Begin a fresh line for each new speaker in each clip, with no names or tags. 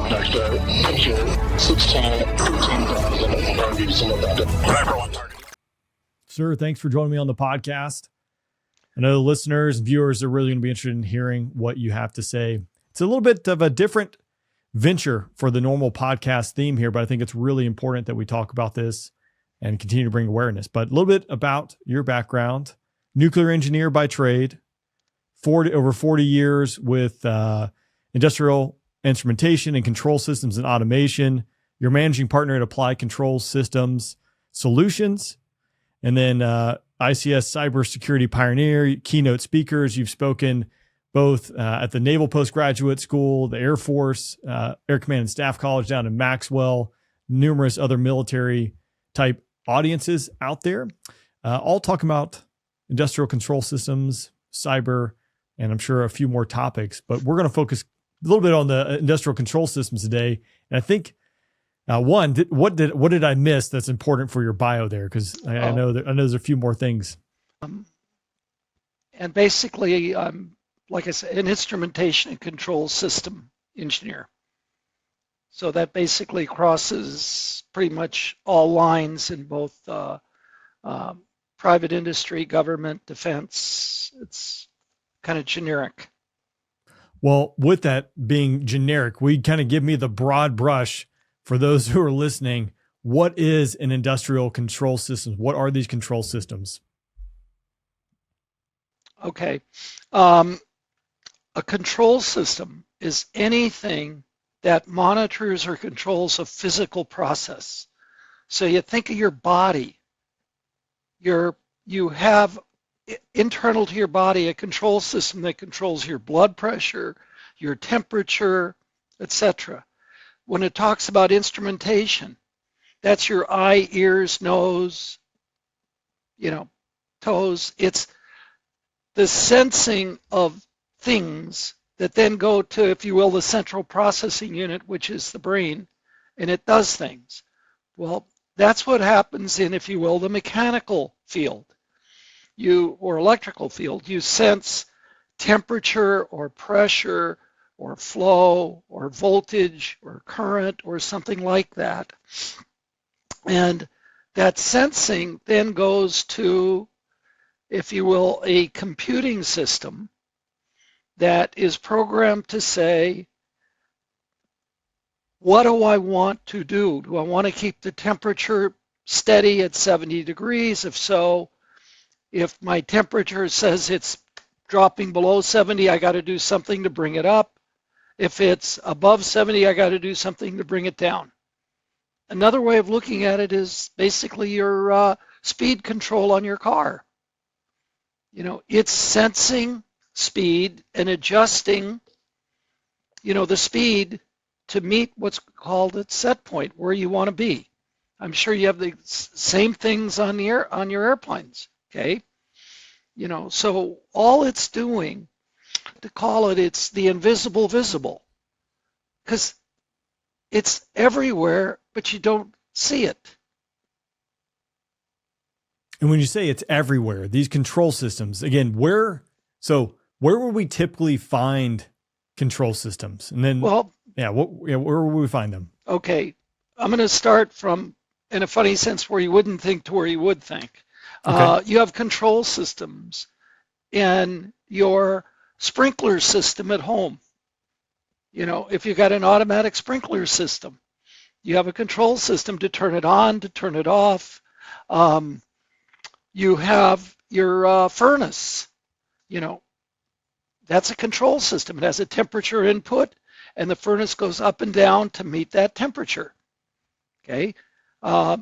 picture 16, 15,000 targets in the
Sir, thanks for joining me on the podcast. I know the listeners and viewers are really going to be interested in hearing what you have to say. It's a little bit of a different venture for the normal podcast theme here, but I think it's really important that we talk about this and continue to bring awareness. But a little bit about your background: nuclear engineer by trade, over 40 years with industrial instrumentation and control systems and automation. You're managing partner at Applied Control Systems Solutions. And then ICS Cybersecurity Pioneer, keynote speakers. You've spoken both at the Naval Postgraduate School, the Air Force, Air Command and Staff College down in Maxwell, numerous other military type audiences out there, all talking about industrial control systems, cyber, and I'm sure a few more topics. But we're going to focus a little bit on the industrial control systems today. And I think what did I miss that's important for your bio there? Because I know there's a few more things.
And basically, like I said, an instrumentation and control system engineer. So that basically crosses pretty much all lines in both private industry, government, defense. It's kind of generic.
Well, with that being generic, we kind of give me the broad brush for those who are listening. What is an industrial control system? What are these control systems?
Okay. A control system is anything that monitors or controls a physical process. So you think of your body. You have internal to your body a control system that controls your blood pressure, your temperature, etc. When it talks about instrumentation, that's your eye, ears, nose, toes. It's the sensing of things that then go to, if you will, the central processing unit, which is the brain, and it does things. Well, that's what happens in, if you will, the mechanical field, or electrical field. You sense temperature or pressure or flow or voltage or current or something like that. And that sensing then goes to, if you will, a computing system that is programmed to say, what do I want to do? Do I want to keep the temperature steady at 70 degrees? If so, if my temperature says it's dropping below 70, I got to do something to bring it up. If it's above 70, I got to do something to bring it down. Another way of looking at it is basically your speed control on your car. It's sensing speed and adjusting, the speed to meet what's called its set point, where you want to be. I'm sure you have the same things on your airplanes, okay? So all it's doing, to call it, it's the invisible visible, because it's everywhere, but you don't see it.
And when you say it's everywhere, these control systems, again, where would we typically find control systems? And then, where would we find them? Okay.
I'm going to start from, in a funny sense, where you wouldn't think to where you would think.
Okay.
You have control systems in your sprinkler system at home. If you've got an automatic sprinkler system, you have a control system to turn it on, to turn it off. You have your furnace, that's a control system. It has a temperature input, and the furnace goes up and down to meet that temperature, okay?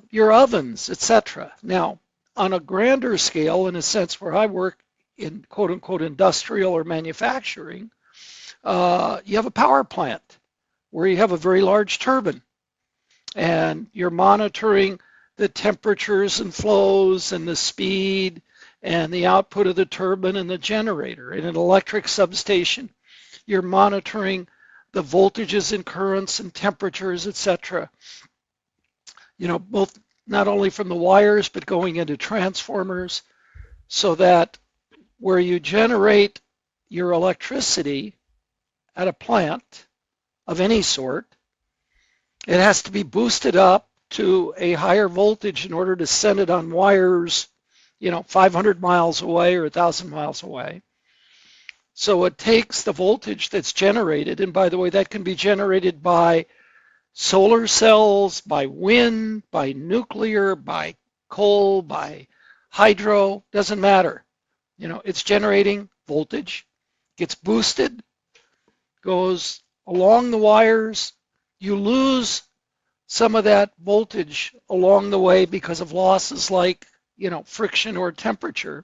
Your ovens, etc. Now, on a grander scale, in a sense where I work in quote-unquote industrial or manufacturing, you have a power plant where you have a very large turbine, and you're monitoring the temperatures and flows and the speed and the output of the turbine and the generator. In an electric substation, you're monitoring the voltages and currents and temperatures, etc. Both not only from the wires, but going into transformers, so that where you generate your electricity at a plant of any sort, It has to be boosted up to a higher voltage in order to send it on wires, 500 miles away or 1,000 miles away. So it takes the voltage that's generated, and by the way, that can be generated by solar cells, by wind, by nuclear, by coal, by hydro, doesn't matter. It's generating voltage, gets boosted, goes along the wires. You lose some of that voltage along the way because of losses like, friction or temperature.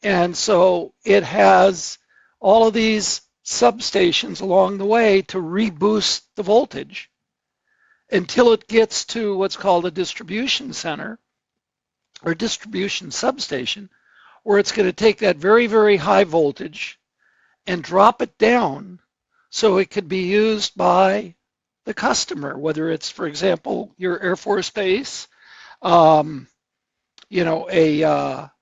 And so it has all of these substations along the way to reboost the voltage until it gets to what's called a distribution center or distribution substation, where it's going to take that very, very high voltage and drop it down so it could be used by the customer, whether it's, for example, your Air Force base, a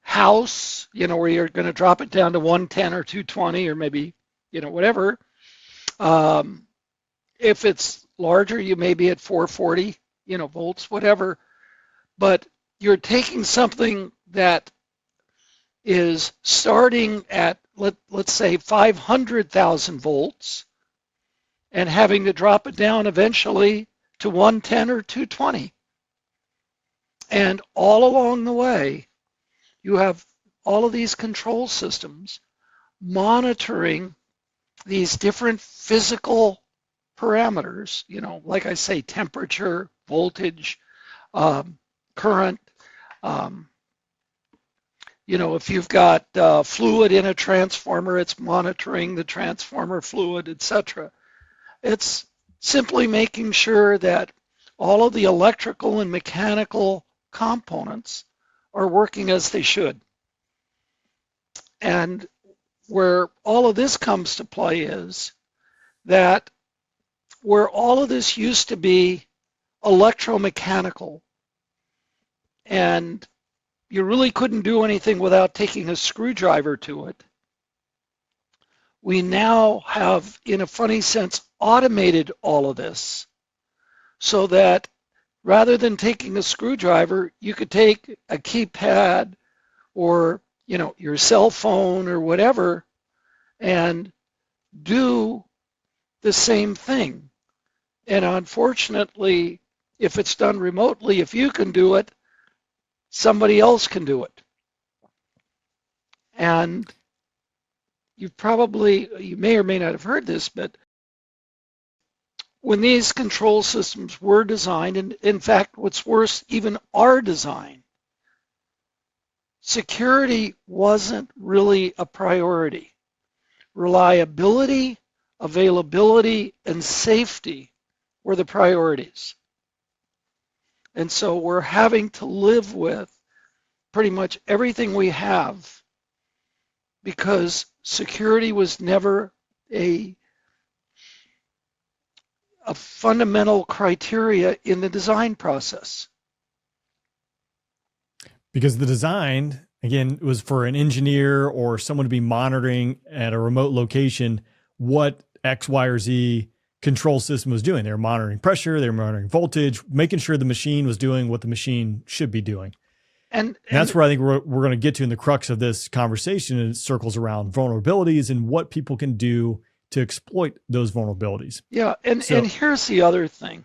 house, where you're going to drop it down to 110 or 220 or maybe, whatever. If it's larger, you may be at 440, volts, whatever. But you're taking something that is starting at, let's say, 500,000 volts and having to drop it down eventually to 110 or 220. And all along the way, you have all of these control systems monitoring these different physical parameters, like I say, temperature, voltage, current. If you've got fluid in a transformer, it's monitoring the transformer fluid, etc. It's simply making sure that all of the electrical and mechanical components are working as they should. And where all of this comes to play is that where all of this used to be electromechanical, and you really couldn't do anything without taking a screwdriver to it, we now have, in a funny sense, automated all of this so that rather than taking a screwdriver, you could take a keypad or, your cell phone or whatever and do the same thing. And unfortunately, if it's done remotely, if you can do it, somebody else can do it. And you may or may not have heard this, but when these control systems were designed, and in fact, what's worse, even are designed, security wasn't really a priority. Reliability, availability, and safety were the priorities. And so we're having to live with pretty much everything we have because security was never a fundamental criteria in the design process.
Because the design, again, was for an engineer or someone to be monitoring at a remote location what X, Y, or Z control system was doing. They were monitoring pressure, they were monitoring voltage, making sure the machine was doing what the machine should be doing. And that's where I think we're going to get to in the crux of this conversation. And it circles around vulnerabilities and what people can do to exploit those vulnerabilities.
Yeah, and here's the other thing.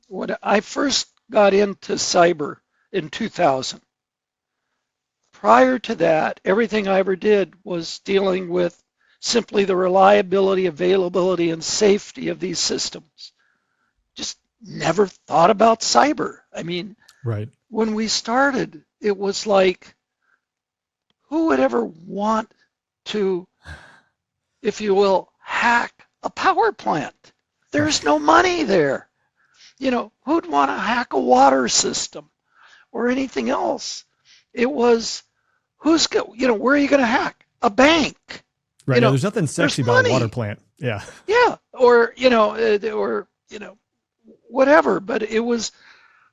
When I first got into cyber in 2000, prior to that, everything I ever did was dealing with simply the reliability, availability, and safety of these systems. Just never thought about cyber. I mean,
right.
When we started, it was like, who would ever want to, if you will, hack a power plant? There's no money there. Who'd want to hack a water system or anything else? It was, where are you going to hack? A bank.
Right. There's nothing sexy about a water plant. Yeah.
Yeah. Or whatever. But it was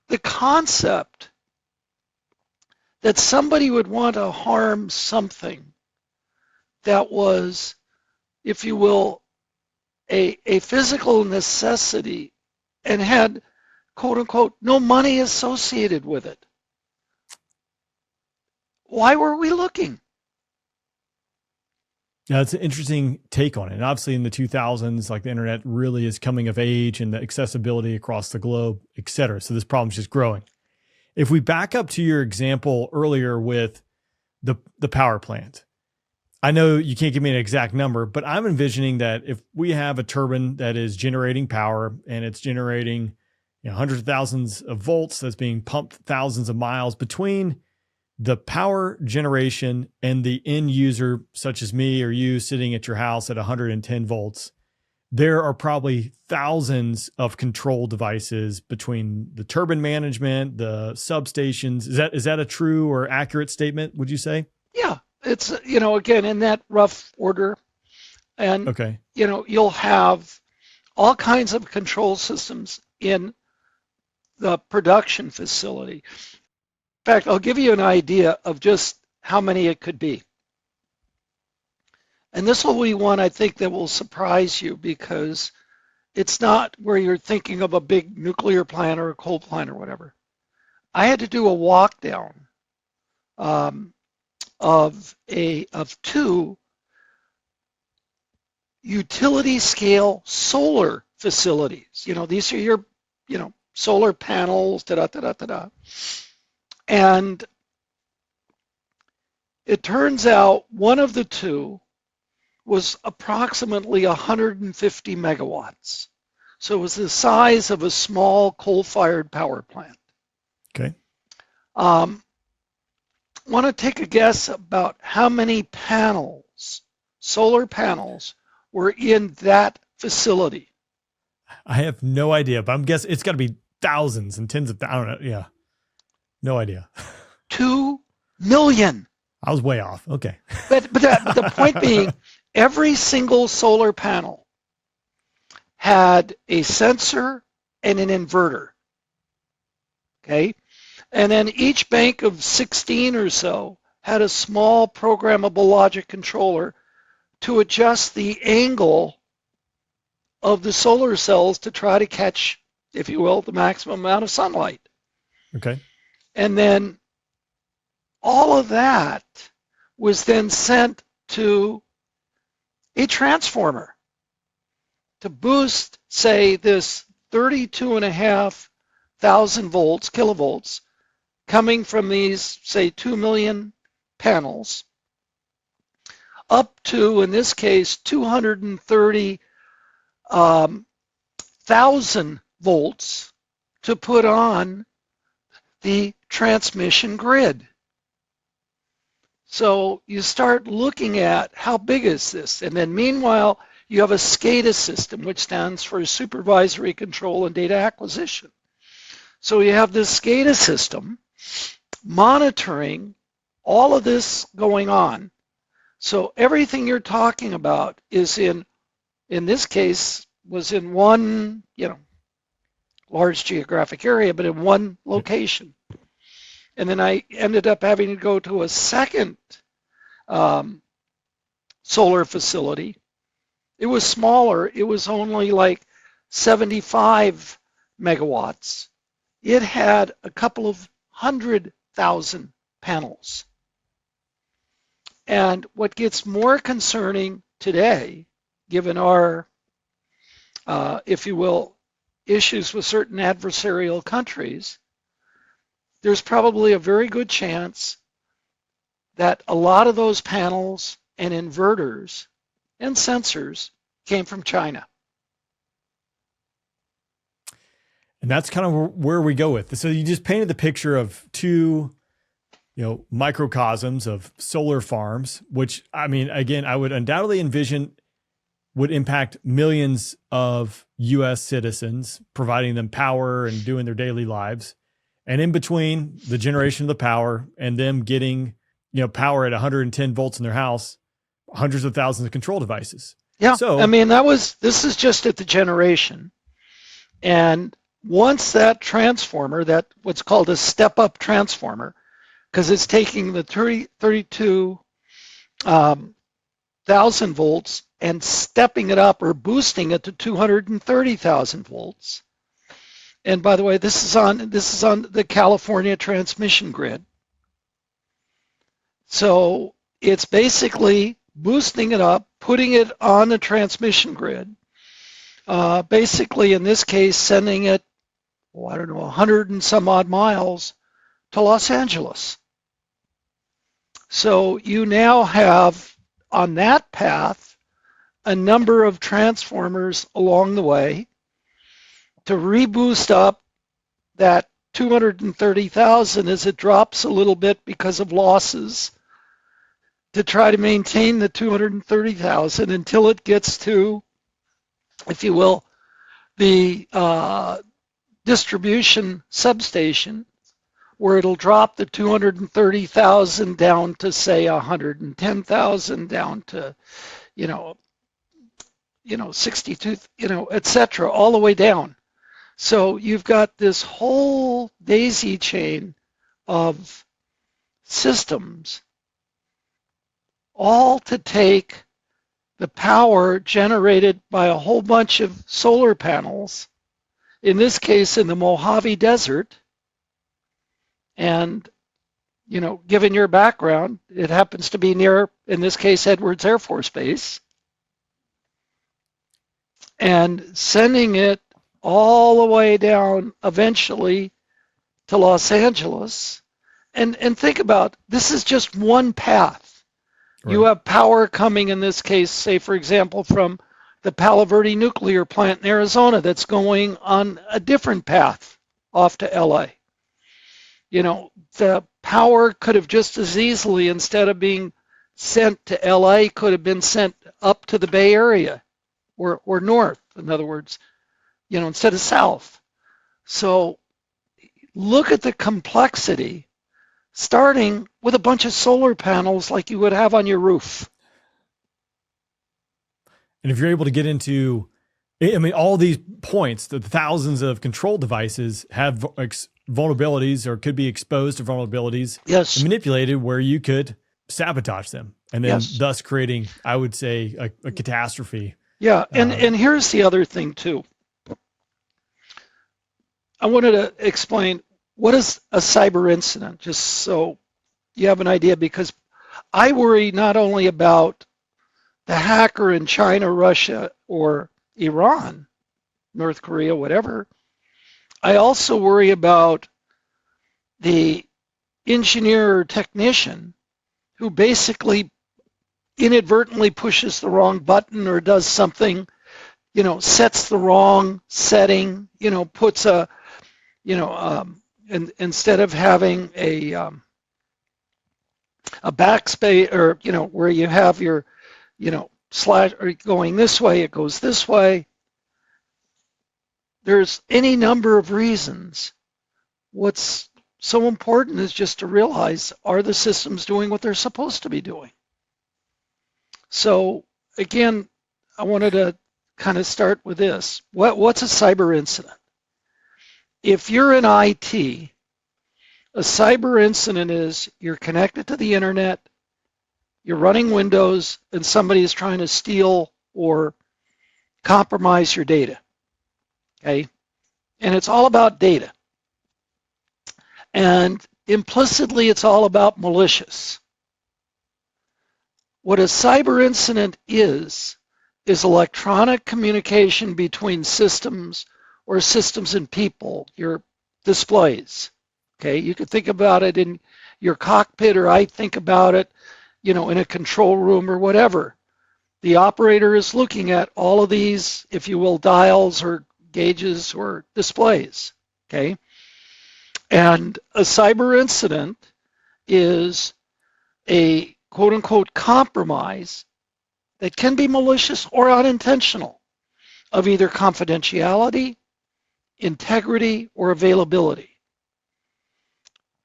the concept that somebody would want to harm something that was, if you will, a physical necessity and had, quote unquote, no money associated with it. Why were we looking?
Yeah, it's an interesting take on it. And obviously in the 2000s, like the internet really is coming of age and the accessibility across the globe, et cetera. So this problem's just growing. If we back up to your example earlier with the power plant, I know you can't give me an exact number, but I'm envisioning that if we have a turbine that is generating power and it's generating hundreds of thousands of volts that's being pumped thousands of miles between the power generation and the end user, such as me or you sitting at your house at 110 volts, there are probably thousands of control devices between the turbine management, the substations. Is that a true or accurate statement, would you say?
Yeah, it's, again, in that rough order. And,
okay.
You'll have all kinds of control systems in the production facility. In fact, I'll give you an idea of just how many it could be. And this will be one I think that will surprise you, because it's not where you're thinking of a big nuclear plant or a coal plant or whatever. I had to do a walk down of two utility scale solar facilities. These are your, solar panels, da-da-da-da-da-da. And it turns out one of the two was approximately 150 megawatts. So it was the size of a small coal-fired power plant.
Okay.
Want to take a guess about how many panels, solar panels, were in that facility?
I have no idea, but I'm guessing it's got to be thousands and tens of, I don't know. Yeah. No idea.
2 million.
I was way off. Okay.
But the point being, every single solar panel had a sensor and an inverter. Okay. And then each bank of 16 or so had a small programmable logic controller to adjust the angle of the solar cells to try to catch, if you will, the maximum amount of sunlight.
Okay.
And then all of that was then sent to a transformer to boost, say, this 32,500 volts, kilovolts, coming from these, say, 2 million panels, up to, in this case, 230,000 volts to put on the transmission grid. So you start looking at how big is this, and then meanwhile you have a SCADA system, which stands for Supervisory Control and Data Acquisition. So you have this SCADA system monitoring all of this going on. So everything you're talking about is in this case, was in one, large geographic area, but in one location. And then I ended up having to go to a second solar facility. It was smaller. It was only like 75 megawatts. It had a couple of 100,000 panels. And what gets more concerning today, given our, if you will, issues with certain adversarial countries, there's probably a very good chance that a lot of those panels and inverters and sensors came from China.
And that's kind of where we go with this. So you just painted the picture of two, microcosms of solar farms, which, I mean, again, I would undoubtedly envision would impact millions of U.S. citizens, providing them power and doing their daily lives. And in between the generation of the power and them getting, power at 110 volts in their house, hundreds of thousands of control devices.
Yeah.
So,
I mean, this is just at the generation. And once that transformer, that what's called a step-up transformer, because it's taking the 32,000 volts and stepping it up or boosting it to 230,000 volts. And by the way, this is on the California transmission grid. So it's basically boosting it up, putting it on the transmission grid. Basically, in this case, sending it, 100 and some odd miles to Los Angeles. So you now have, on that path, a number of transformers along the way to reboost up that 230,000 as it drops a little bit because of losses, to try to maintain the 230,000 until it gets to, if you will, the distribution substation, where it'll drop the 230,000 down to, say, 110,000, down to, 62, etc., all the way down. So you've got this whole daisy chain of systems, all to take the power generated by a whole bunch of solar panels, in this case in the Mojave Desert. And, given your background, it happens to be near, in this case, Edwards Air Force Base, and sending it all the way down eventually to Los Angeles. And think about, this is just one path. Right. You have power coming, in this case, say, for example, from the Palo Verde nuclear plant in Arizona that's going on a different path off to LA. The power could have just as easily, instead of being sent to LA, could have been sent up to the Bay Area or north, in other words, instead of south. So look at the complexity, starting with a bunch of solar panels like you would have on your roof.
And if you're able to get into, all these points, the thousands of control devices have vulnerabilities or could be exposed to vulnerabilities,
yes,
and manipulated, where you could sabotage them, and then
yes,
thus creating, I would say, a catastrophe.
Yeah, and here's the other thing too. I wanted to explain what is a cyber incident, just so you have an idea, because I worry not only about the hacker in China, Russia, or Iran, North Korea, whatever. I also worry about the engineer or technician who basically inadvertently pushes the wrong button or does something, sets the wrong setting, puts a, instead of having a backspace, or, where you have your, slash, or going this way, it goes this way. There's any number of reasons. What's so important is just to realize, are the systems doing what they're supposed to be doing? So again, I wanted to kind of start with this. What's a cyber incident? If you're in IT, a cyber incident is you're connected to the internet, you're running Windows, and somebody is trying to steal or compromise your data. Okay? And it's all about data. And implicitly, it's all about malicious. What a cyber incident is electronic communication between systems, or systems and people, your displays. Okay? You could think about it in your cockpit, or I think about it, in a control room or whatever. The operator is looking at all of these, if you will, dials or gauges or displays, okay? And a cyber incident is a quote-unquote compromise that can be malicious or unintentional, of either confidentiality, integrity, or availability.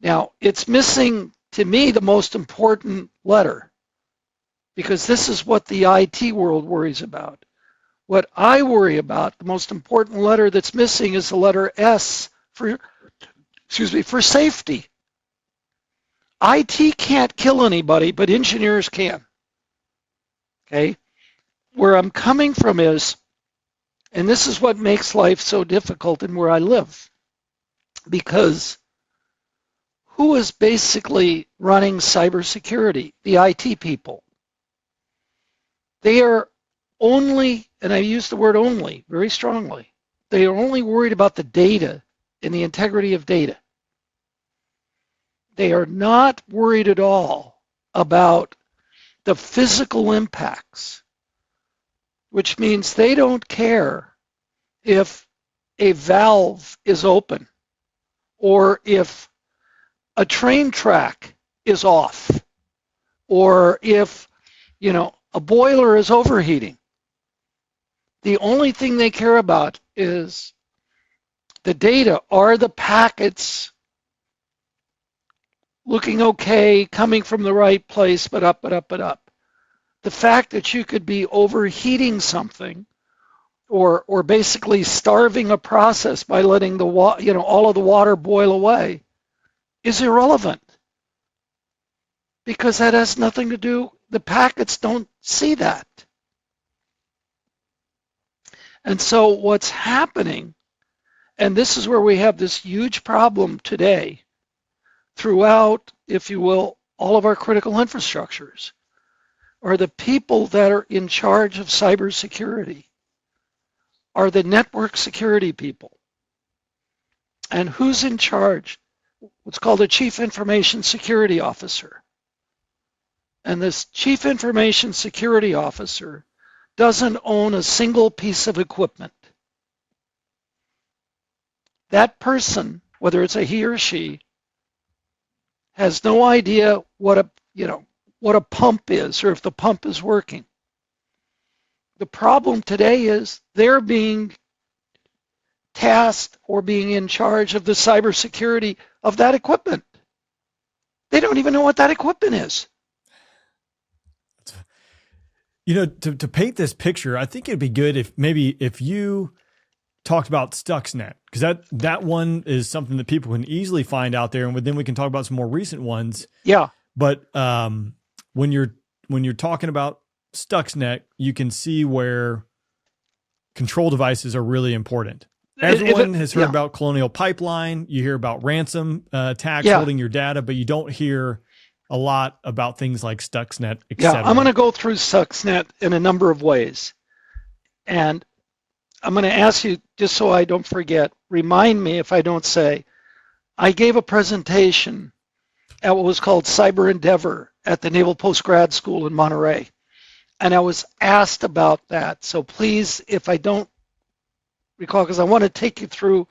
Now, it's missing, to me, the most important letter, because this is what the IT world worries about. What I worry about, the most important letter that's missing, is the letter S for safety. IT can't kill anybody, but engineers can. Okay? Where I'm coming from is, And this is what makes life so difficult in where I live. Because who is basically running cybersecurity? The IT people. They are only, and I use the word only very strongly, they are only worried about the data and the integrity of data. They are not worried at all about the physical impacts, which means they don't care if a valve is open or if a train track is off or if, a boiler is overheating. The only thing they care about is the data. Are the packets looking okay, coming from the right place, but up. The fact that you could be overheating something or basically starving a process by letting all of the water boil away is irrelevant, because that has nothing to do, the packets don't see that. And so what's happening, and this is where we have this huge problem today throughout, if you will, all of our critical infrastructures, are the people that are in charge of cybersecurity, are the network security people. And who's in charge? What's called a Chief Information Security Officer. And this Chief Information Security Officer doesn't own a single piece of equipment. That person, whether it's a he or she, has no idea what a pump is or if the pump is working. The problem today is they're being tasked or being in charge of the cybersecurity of that equipment. They don't even know what that equipment is.
To paint this picture, I think it'd be good if you talked about Stuxnet, because that one is something that people can easily find out there, and then we can talk about some more recent ones.
Yeah.
But when you're talking about Stuxnet, you can see where control devices are really important. Everyone has heard about Colonial Pipeline. You hear about ransom attacks holding your data, but you don't hear a lot about things like Stuxnet, et cetera.
I'm going to go through Stuxnet in a number of ways. And I'm going to ask you, just so I don't forget, remind me if I don't say, I gave a presentation at what was called Cyber Endeavor at the Naval Postgrad School in Monterey. And I was asked about that. So please, if I don't recall, because I want to take you through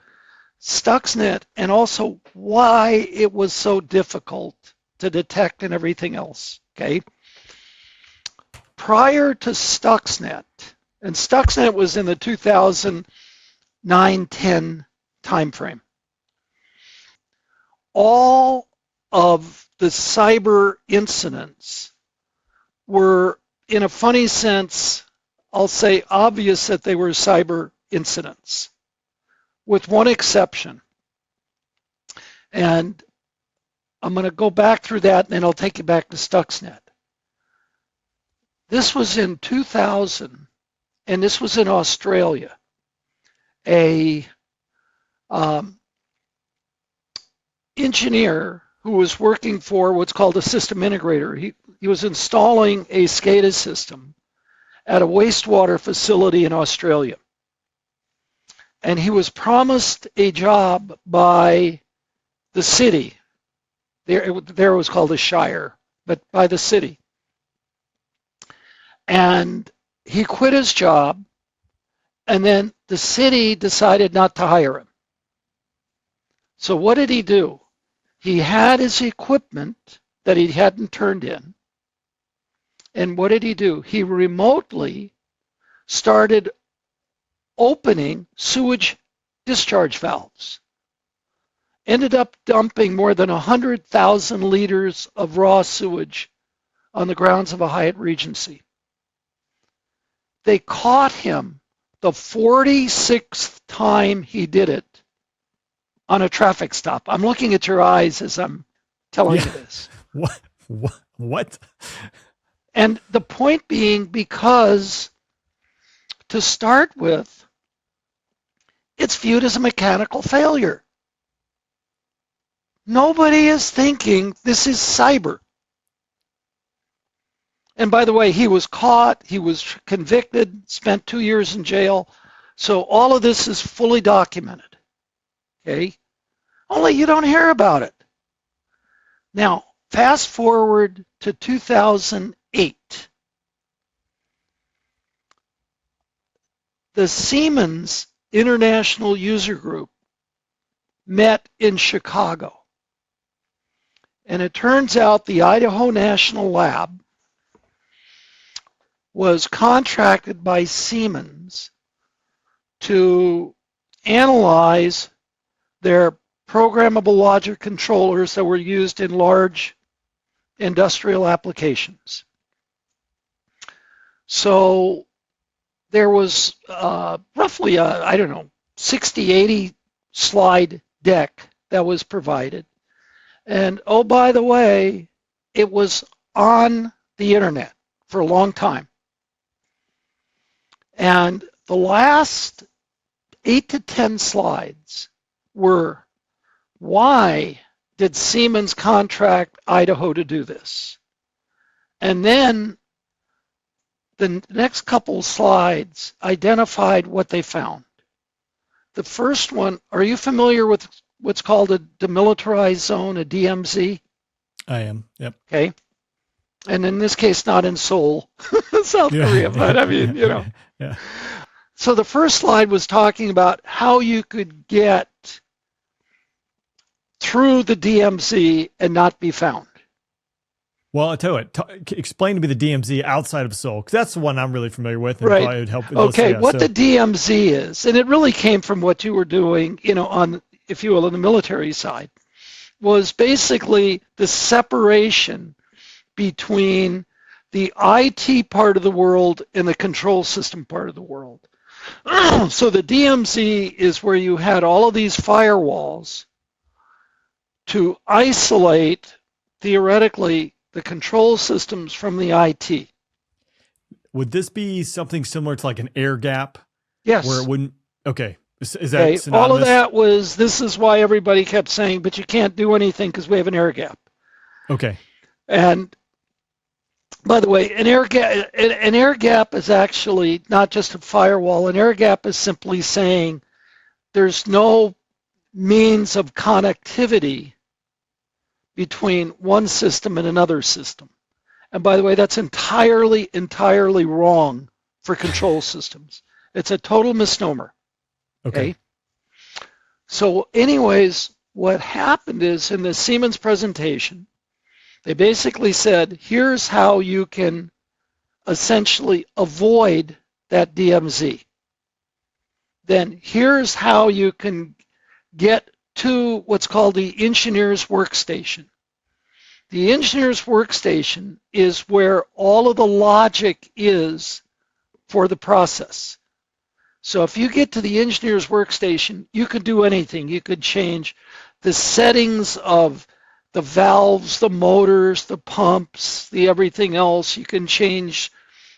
Stuxnet and also why it was so difficult to detect and everything else, okay? Prior to Stuxnet, and Stuxnet was in the 2009-10 timeframe, all of the cyber incidents were, in a funny sense, I'll say obvious that they were cyber incidents, with one exception. And I'm going to go back through that, and then I'll take you back to Stuxnet. This was in 2000, and this was in Australia. A engineer who was working for what's called a system integrator. He was installing a SCADA system at a wastewater facility in Australia. And he was promised a job by the city. There it was called a shire, but by the city. And he quit his job, and then the city decided not to hire him. So what did he do? He had his equipment that he hadn't turned in. And what did he do? He remotely started opening sewage discharge valves. Ended up dumping more than 100,000 liters of raw sewage on the grounds of a Hyatt Regency. They caught him the 46th time he did it on a traffic stop. I'm looking at your eyes as I'm telling you this.
What?
And the point being, because to start with, it's viewed as a mechanical failure. Nobody is thinking this is cyber. And by the way, he was caught, he was convicted, spent 2 years in jail. So all of this is fully documented. Okay? Only you don't hear about it. Now, fast forward to 2008. The Siemens International User Group met in Chicago. And it turns out the Idaho National Lab was contracted by Siemens to analyze their programmable logic controllers that were used in large industrial applications. So there was roughly a, 60, 80 slide deck that was provided. And oh, by the way, it was on the internet for a long time. And the last 8 to 10 slides were, why did Siemens contract Idaho to do this? And then the next couple slides identified what they found. The first one, are you familiar with what's called a demilitarized zone, a DMZ?
I am, yep.
Okay. And in this case, not in Seoul, South Korea, but I mean, you know.
Yeah.
So the first slide was talking about how you could get through the DMZ and not be found.
Well, I tell you what, explain to me the DMZ outside of Seoul, because that's the one I'm really familiar with. And
right.
probably would help
okay, what the DMZ is, and it really came from what you were doing, you know, on, if you will, on the military side, was basically the separation between the IT part of the world and the control system part of the world. So the DMZ is where you had all of these firewalls to isolate, theoretically, the control systems from the IT.
Would this be something similar to like an air gap?
Yes.
Where it wouldn't, okay. Is that
okay.
synonymous?
All of that was, this is why everybody kept saying, but you can't do anything because we have an air gap.
Okay.
And by the way, an air gap is actually not just a firewall. An air gap is simply saying there's no means of connectivity between one system and another system. And by the way, that's entirely wrong for control systems. It's a total misnomer. Okay. So anyways, what happened is in the Siemens presentation, they basically said, here's how you can essentially avoid that DMZ. Then here's how you can get to what's called the engineer's workstation. The engineer's workstation is where all of the logic is for the process. So if you get to the engineer's workstation, you could do anything. You could change the settings of the valves, the motors, the pumps, the everything else. You can change,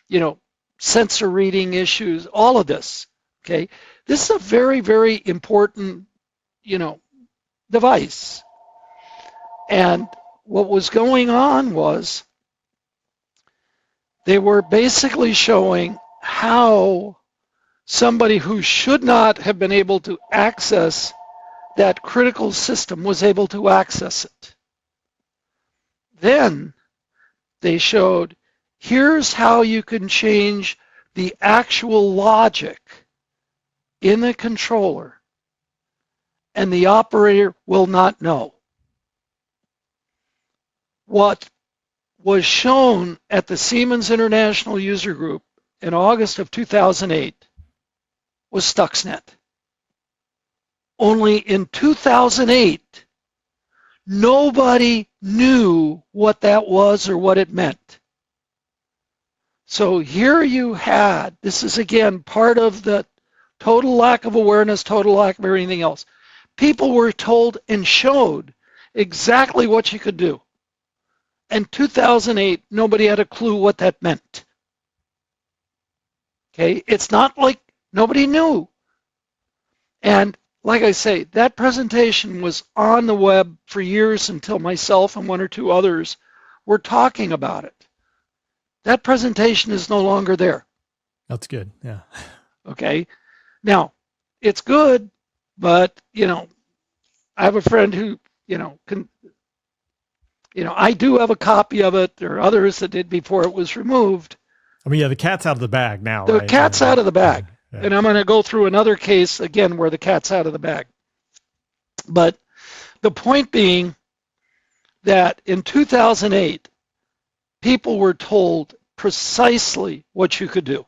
you know, sensor reading issues, all of this, okay? This is a very, very important, you know, device. And what was going on was they were basically showing how somebody who should not have been able to access that critical system was able to access it. Then they showed, here's how you can change the actual logic in the controller, and the operator will not know. What was shown at the Siemens International User Group in August of 2008 was Stuxnet. Only in 2008, nobody knew what that was or what it meant. So here you had, this is again part of the total lack of awareness, total lack of everything else. People were told and showed exactly what you could do. In 2008, nobody had a clue what that meant. Okay, it's not like nobody knew. And like I say, that presentation was on the web for years until myself and one or two others were talking about it. That presentation is no longer there.
That's good. Yeah.
Okay. Now, it's good, but, I have a friend who, I do have a copy of it. There are others that did before it was removed.
I mean, yeah, the cat's out of the bag now,
The
right?
cat's out of the bag.
Yeah.
And I'm going to go through another case again where the cat's out of the bag. But the point being that in 2008, people were told precisely what you could do.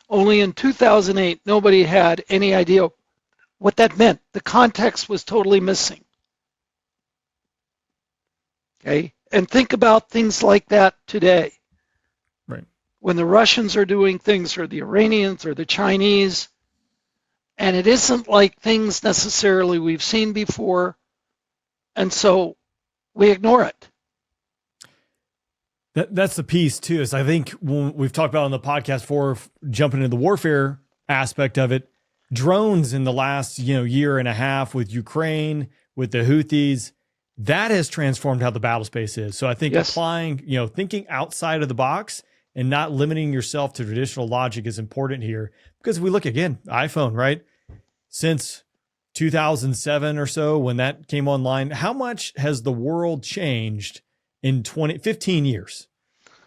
Only in 2008, nobody had any idea what that meant. The context was totally missing. Okay? And think about things like that today.
Right.
When the Russians are doing things, or the Iranians, or the Chinese, and it isn't like things necessarily we've seen before, and so we ignore it.
That's the piece too, is I think when we've talked about on the podcast for jumping into the warfare aspect of it, drones in the last, year and a half with Ukraine, with the Houthis, that has transformed how the battle space is. So I think applying, thinking outside of the box and not limiting yourself to traditional logic is important here, because if we look again, iPhone, right? Since 2007 or so, when that came online, how much has the world changed in 15 years?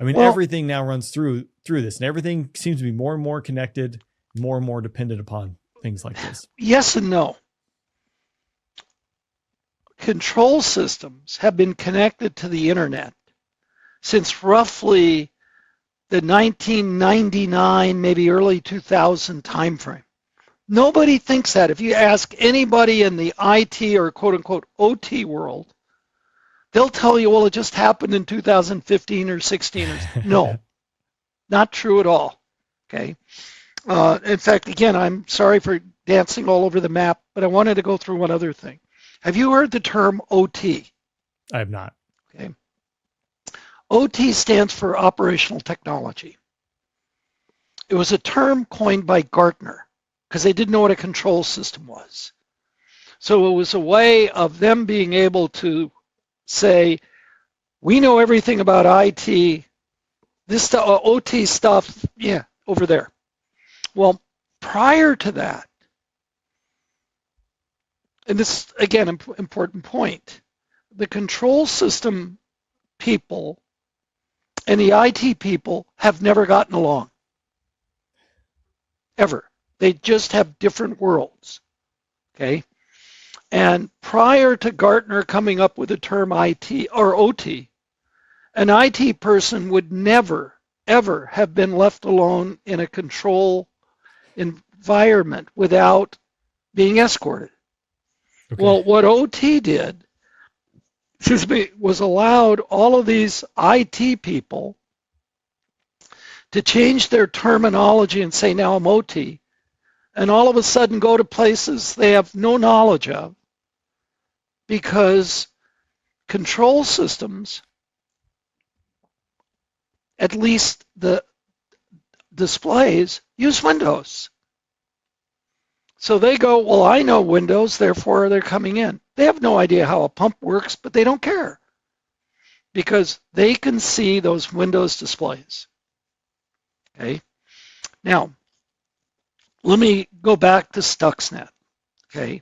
I mean, everything now runs through this, and everything seems to be more and more connected, more and more dependent upon things like this.
Yes and no. Control systems have been connected to the internet since roughly the 1999, maybe early 2000 timeframe. Nobody thinks that. If you ask anybody in the IT or quote unquote OT world, they'll tell you, well, it just happened in 2015 or 16. No, not true at all. Okay. In fact, again, I'm sorry for dancing all over the map, but I wanted to go through one other thing. Have you heard the term OT?
I have not.
Okay. OT stands for operational technology. It was a term coined by Gartner because they didn't know what a control system was. So it was a way of them being able to say, we know everything about IT, this OT stuff, yeah, over there. Well, prior to that, and this, again, important point, the control system people and the IT people have never gotten along, ever. They just have different worlds, okay? And prior to Gartner coming up with the term IT or OT, an IT person would never, ever have been left alone in a control environment without being escorted. Okay. Well, what OT did, was allowed all of these IT people to change their terminology and say, now I'm OT, and all of a sudden go to places they have no knowledge of, because control systems, at least the displays, use Windows. So they go, well, I know Windows, therefore they're coming in. They have no idea how a pump works, but they don't care because they can see those Windows displays. Okay. Now, let me go back to Stuxnet. Okay.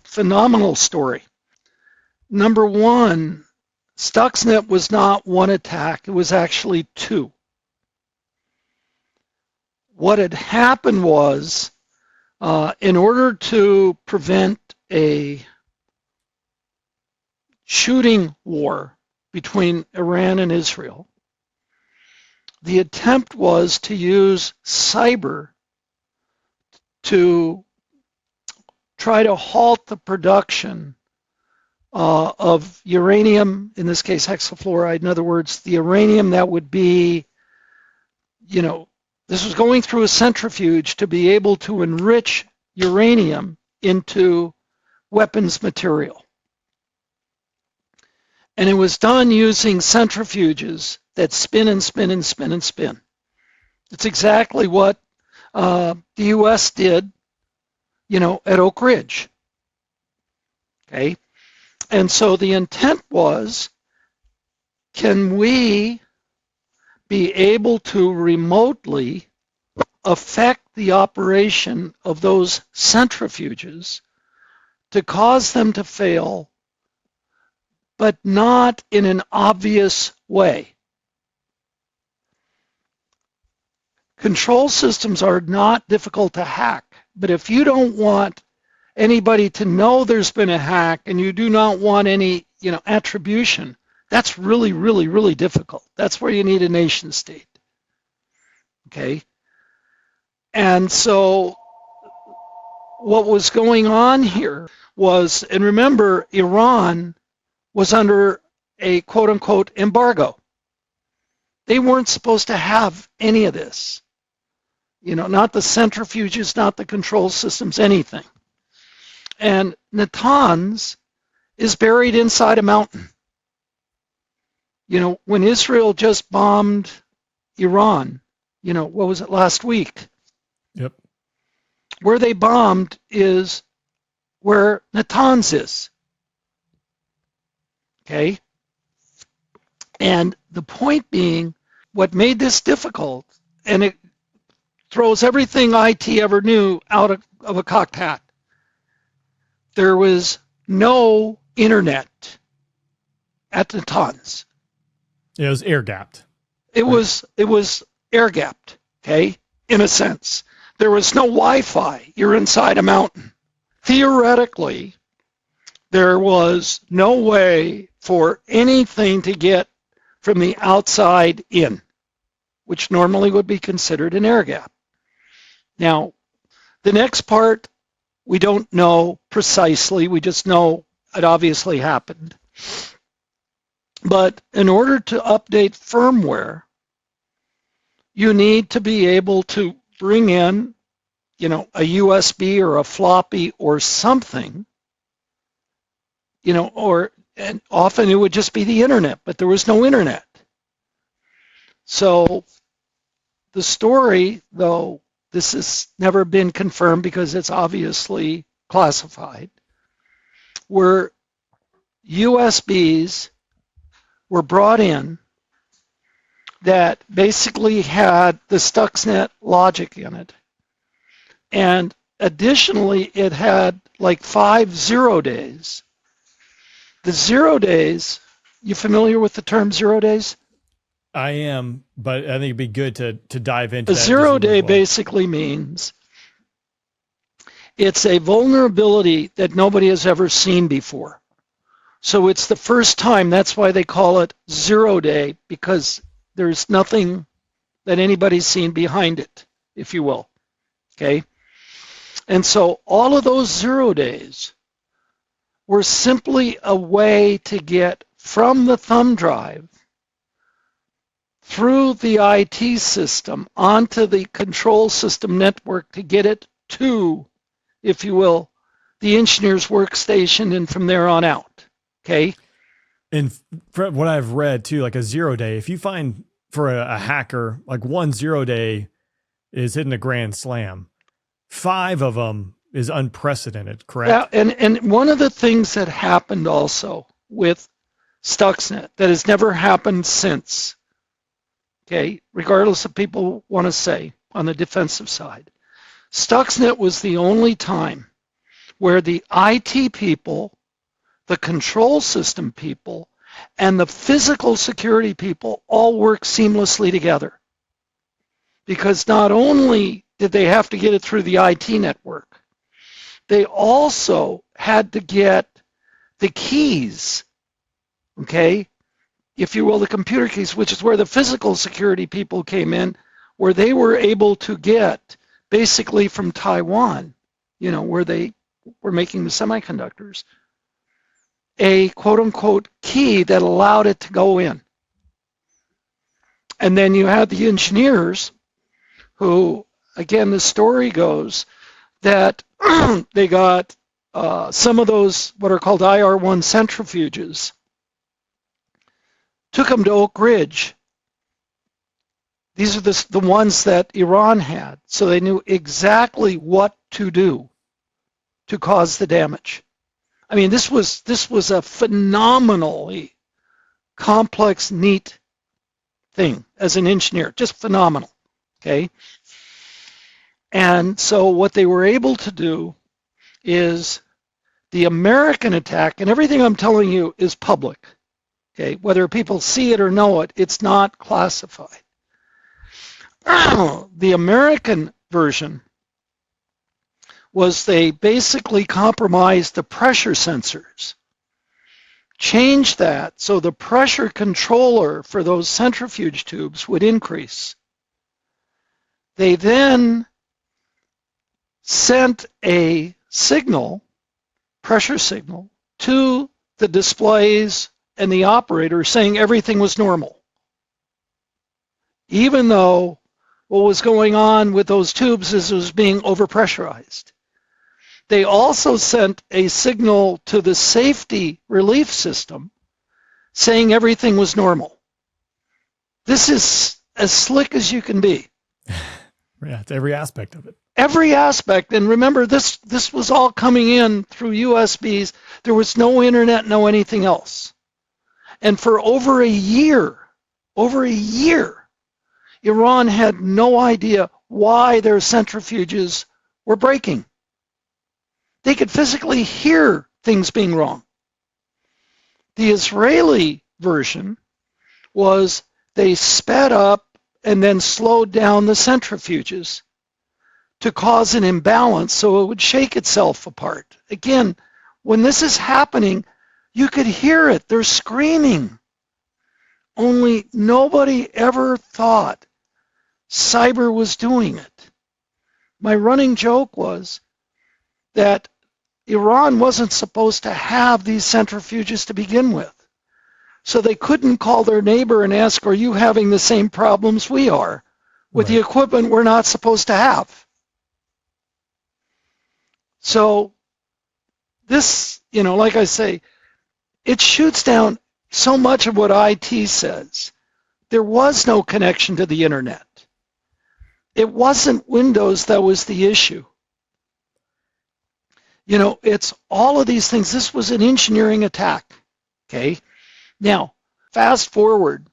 Phenomenal story. Number one, Stuxnet was not one attack. It was actually two. What had happened was, in order to prevent a shooting war between Iran and Israel, the attempt was to use cyber to try to halt the production of uranium, in this case hexafluoride. In other words, the uranium that would be, this was going through a centrifuge to be able to enrich uranium into weapons material. And it was done using centrifuges that spin and spin and spin and spin. It's exactly what the U.S. did, at Oak Ridge. Okay? And so the intent was, can we be able to remotely affect the operation of those centrifuges to cause them to fail, but not in an obvious way? Control systems are not difficult to hack, but if you don't want anybody to know there's been a hack and you do not want any, attribution, that's really, really, really difficult. That's where you need a nation state. Okay? And so what was going on here was, and remember, Iran was under a quote-unquote embargo. They weren't supposed to have any of this. Not the centrifuges, not the control systems, anything. And Natanz is buried inside a mountain. When Israel just bombed Iran, what was it, last week?
Yep.
Where they bombed is where Natanz is. Okay? And the point being, what made this difficult, and it throws everything IT ever knew out of a cocked hat, there was no internet at Natanz.
It was air gapped.
It was air gapped, okay, in a sense. There was no Wi-Fi. You're inside a mountain. Theoretically, there was no way for anything to get from the outside in, which normally would be considered an air gap. Now, the next part, we don't know precisely. We just know it obviously happened. But in order to update firmware, you need to be able to bring in, a USB or a floppy or something, and often it would just be the internet, but there was no internet. So the story, though, this has never been confirmed because it's obviously classified, were USBs were brought in that basically had the Stuxnet logic in it. And additionally, it had like 5 0 days. The 0 days, you familiar with the term 0 days?
I am, but I think it'd be good to dive into
a
that. A
0 day
well.
basically means it's a vulnerability that nobody has ever seen before. So it's the first time. That's why they call it 0 day, because there's nothing that anybody's seen behind it, if you will. Okay? And so all of those 0 days were simply a way to get from the thumb drive through the IT system onto the control system network to get it to, if you will, the engineer's workstation and from there on out. Okay?
And from what I've read too, like a 0 day, if you find for a hacker, like 1 0 day is hitting a grand slam. 5 of them is unprecedented, correct?
Yeah, and one of the things that happened also with Stuxnet that has never happened since, okay, regardless of people want to say on the defensive side, Stuxnet was the only time where the IT people, the control system people, and the physical security people all work seamlessly together. Because not only did they have to get it through the IT network, they also had to get the keys, okay, if you will, the computer keys, which is where the physical security people came in, where they were able to get basically from Taiwan, where they were making the semiconductors, a quote-unquote key that allowed it to go in. And then you had the engineers who, again, the story goes that they got some of those what are called IR1 centrifuges, took them to Oak Ridge. These are the ones that Iran had, so they knew exactly what to do. to cause the damage. I mean, this was a phenomenally complex, neat thing as an engineer, just phenomenal, okay? And so what they were able to do is the American attack, and everything I'm telling you is public, okay? Whether people see it or know it, it's not classified. The American version was they basically compromised the pressure sensors, changed that so the pressure controller for those centrifuge tubes would increase. They then sent a signal, pressure signal, to the displays and the operator saying everything was normal, even though what was going on with those tubes is it was being overpressurized. They also sent a signal to the safety relief system saying everything was normal. This is as slick as you can be.
Yeah, it's every aspect of it.
Every aspect. And remember, this was all coming in through USBs. There was no internet, no anything else. And for over a year, Iran had no idea why their centrifuges were breaking. They could physically hear things being wrong. The Israeli version was they sped up and then slowed down the centrifuges to cause an imbalance so it would shake itself apart. Again, when this is happening, you could hear it. They're screaming. Only nobody ever thought cyber was doing it. My running joke was that Iran wasn't supposed to have these centrifuges to begin with. So they couldn't call their neighbor and ask, are you having the same problems we are with the equipment we're not supposed to have? So this, like I say, it shoots down so much of what IT says. There was no connection to the internet. It wasn't Windows that was the issue. It's all of these things. This was an engineering attack, okay? Now, fast forward.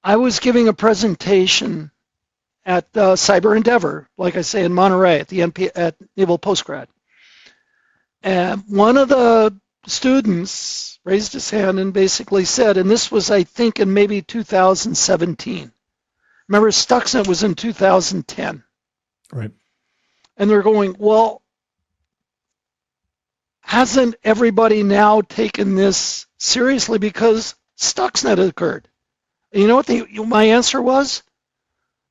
I was giving a presentation at Cyber Endeavor, like I say, in Monterey at the at Naval Postgrad. And one of the students raised his hand and basically said, and this was, I think, in maybe 2017. Remember, Stuxnet was in 2010.
Right. And
they're going, well, hasn't everybody now taken this seriously because Stuxnet occurred? And you know what my answer was?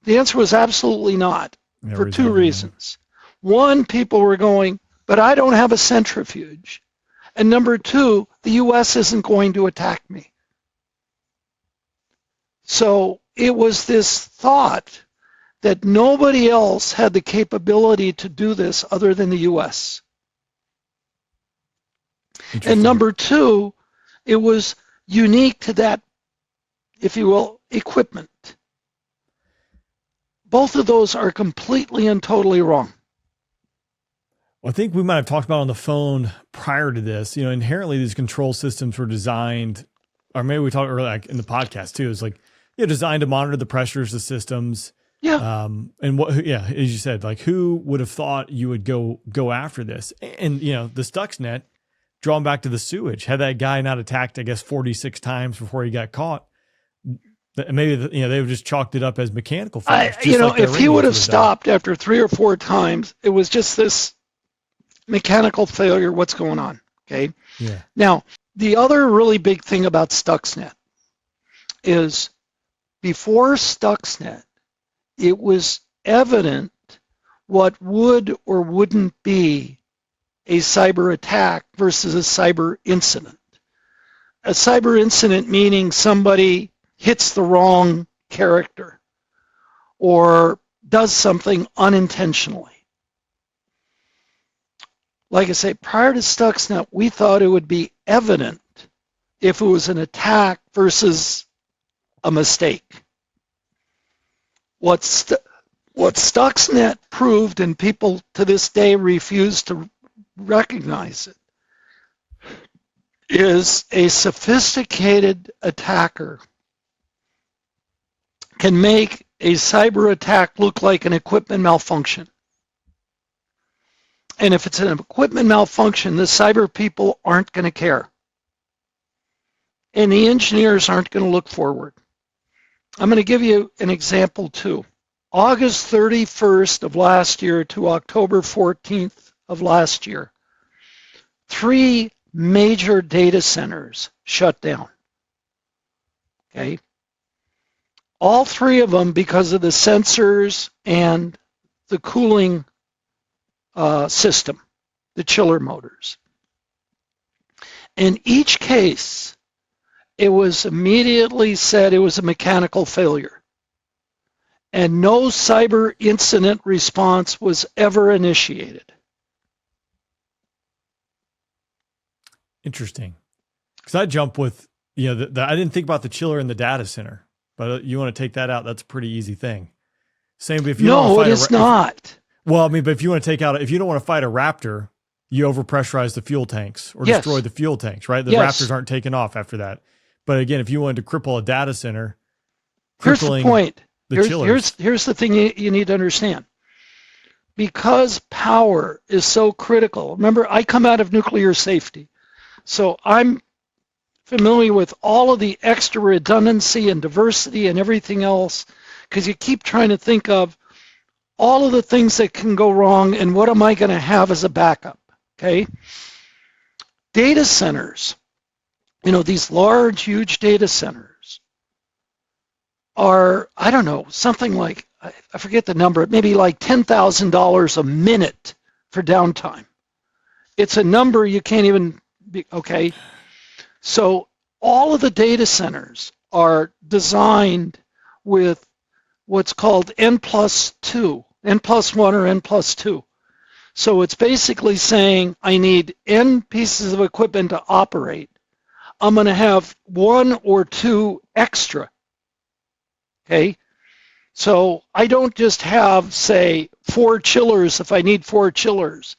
The answer was absolutely not, for two reasons. One, people were going, but I don't have a centrifuge. And number two, the U.S. isn't going to attack me. So it was this thought that nobody else had the capability to do this other than the U.S. And number two, it was unique to that, if you will, equipment. Both of those are completely and totally wrong.
Well, I think we might have talked about on the phone prior to this, inherently these control systems were designed, or maybe we talked earlier in the podcast too, it's like, designed to monitor the pressures of systems.
Yeah.
And as you said, like who would have thought you would go after this? And, the Stuxnet, drawing back to the sewage, had that guy not attacked, I guess, 46 times before he got caught, maybe, they would have just chalked it up as mechanical failures.
If he would have stopped after 3 or 4 times, it was just this mechanical failure. What's going on? Okay.
Yeah.
Now, the other really big thing about Stuxnet is before Stuxnet, it was evident what would or wouldn't be a cyber attack versus a cyber incident. A cyber incident meaning somebody hits the wrong character or does something unintentionally. Like I say, prior to Stuxnet, we thought it would be evident if it was an attack versus a mistake. What Stuxnet proved, and people to this day refuse to recognize it, is a sophisticated attacker can make a cyber attack look like an equipment malfunction. And if it's an equipment malfunction, the cyber people aren't going to care. And the engineers aren't going to look forward. I'm going to give you an example too. August 31st of last year to October 14th of last year, 3 major data centers shut down. Okay. All 3 of them because of the sensors and the cooling system, the chiller motors. In each case, it was immediately said it was a mechanical failure. And no cyber incident response was ever initiated.
Interesting. Because I jump with, I didn't think about the chiller in the data center, but you want to take that out, that's a pretty easy thing. Same if you don't want to fight
it is not.
Well, I mean, but if you want to if you don't want to fight a Raptor, you overpressurize the fuel tanks or destroy the fuel tanks, right? The Raptors aren't taking off after that. But again, if you wanted to cripple a data center,
here's the point.
Chillers.
Here's the thing you need to understand. Because power is so critical. Remember, I come out of nuclear safety. So I'm familiar with all of the extra redundancy and diversity and everything else, because you keep trying to think of all of the things that can go wrong and what am I going to have as a backup, okay? Data centers, these large, huge data centers are, I don't know, something like, I forget the number, maybe like $10,000 a minute for downtime. It's a number you can't even, okay? So all of the data centers are designed with what's called N+2, N+1 or N+2. So it's basically saying I need N pieces of equipment to operate. I'm going to have 1 or 2 extra. Okay? So I don't just have, say, 4 chillers if I need 4 chillers.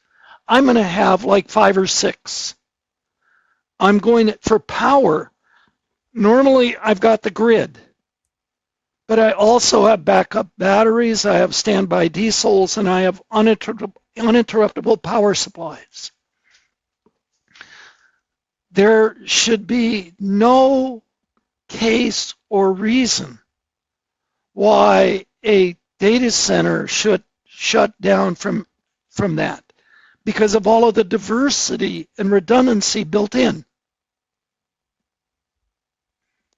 I'm going to have like 5 or 6. I'm going to, for power, normally I've got the grid. But I also have backup batteries, I have standby diesels, and I have uninterruptible power supplies. There should be no case or reason why a data center should shut down from that because of all of the diversity and redundancy built in.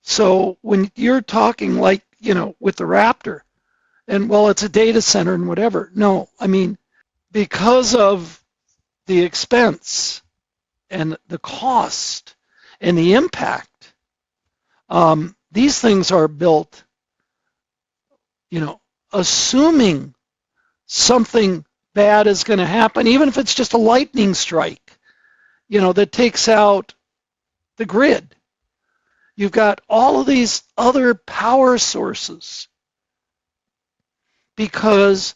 So when you're talking like, with the Raptor, and well, it's a data center and whatever. No, I mean, because of the expense and the cost and the impact, these things are built, assuming something bad is going to happen, even if it's just a lightning strike, that takes out the grid. You've got all of these other power sources because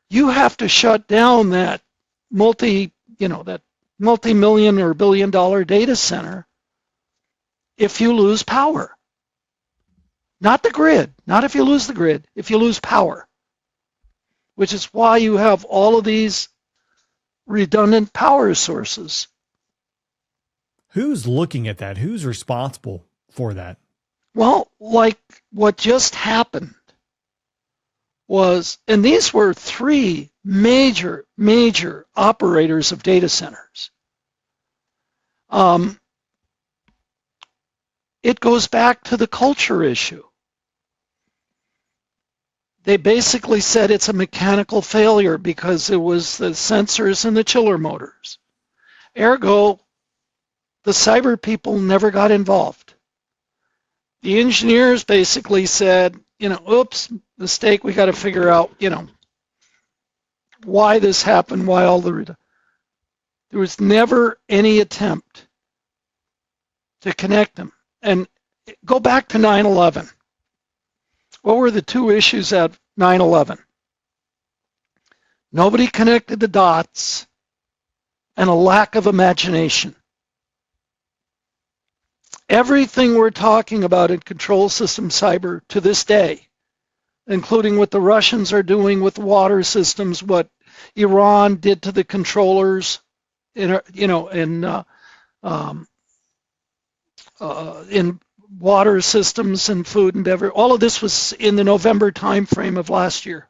you have to shut down that multi-million or billion-dollar data center if you lose power. Not the grid, not if you lose the grid, if you lose power, which is why you have all of these redundant power sources.
Who's looking at that? Who's responsible for that?
Well, like what just happened was, and these were 3 major operators of data centers. It goes back to the culture issue. They basically said it's a mechanical failure because it was the sensors and the chiller motors. Ergo, the cyber people never got involved. The engineers basically said, oops, mistake, we got to figure out, why this happened, why all the... There was never any attempt to connect them. And go back to 9/11. What were the 2 issues at 9/11? Nobody connected the dots and a lack of imagination. Everything we're talking about in control system cyber to this day, including what the Russians are doing with water systems, what Iran did to the controllers in water systems and food and beverage. All of this was in the November timeframe of last year.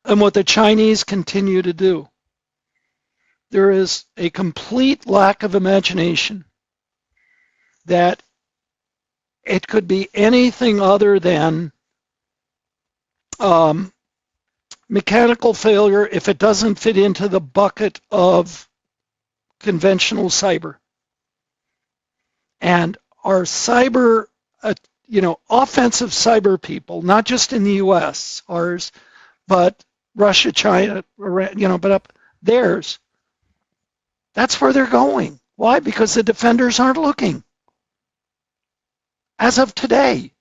And what the Chinese continue to do. There is a complete lack of imagination that it could be anything other than mechanical failure if it doesn't fit into the bucket of conventional cyber. And our cyber, offensive cyber people, not just in the U.S., ours, but Russia, China, Iran, but up theirs, that's where they're going. Why? Because the defenders aren't looking as of today.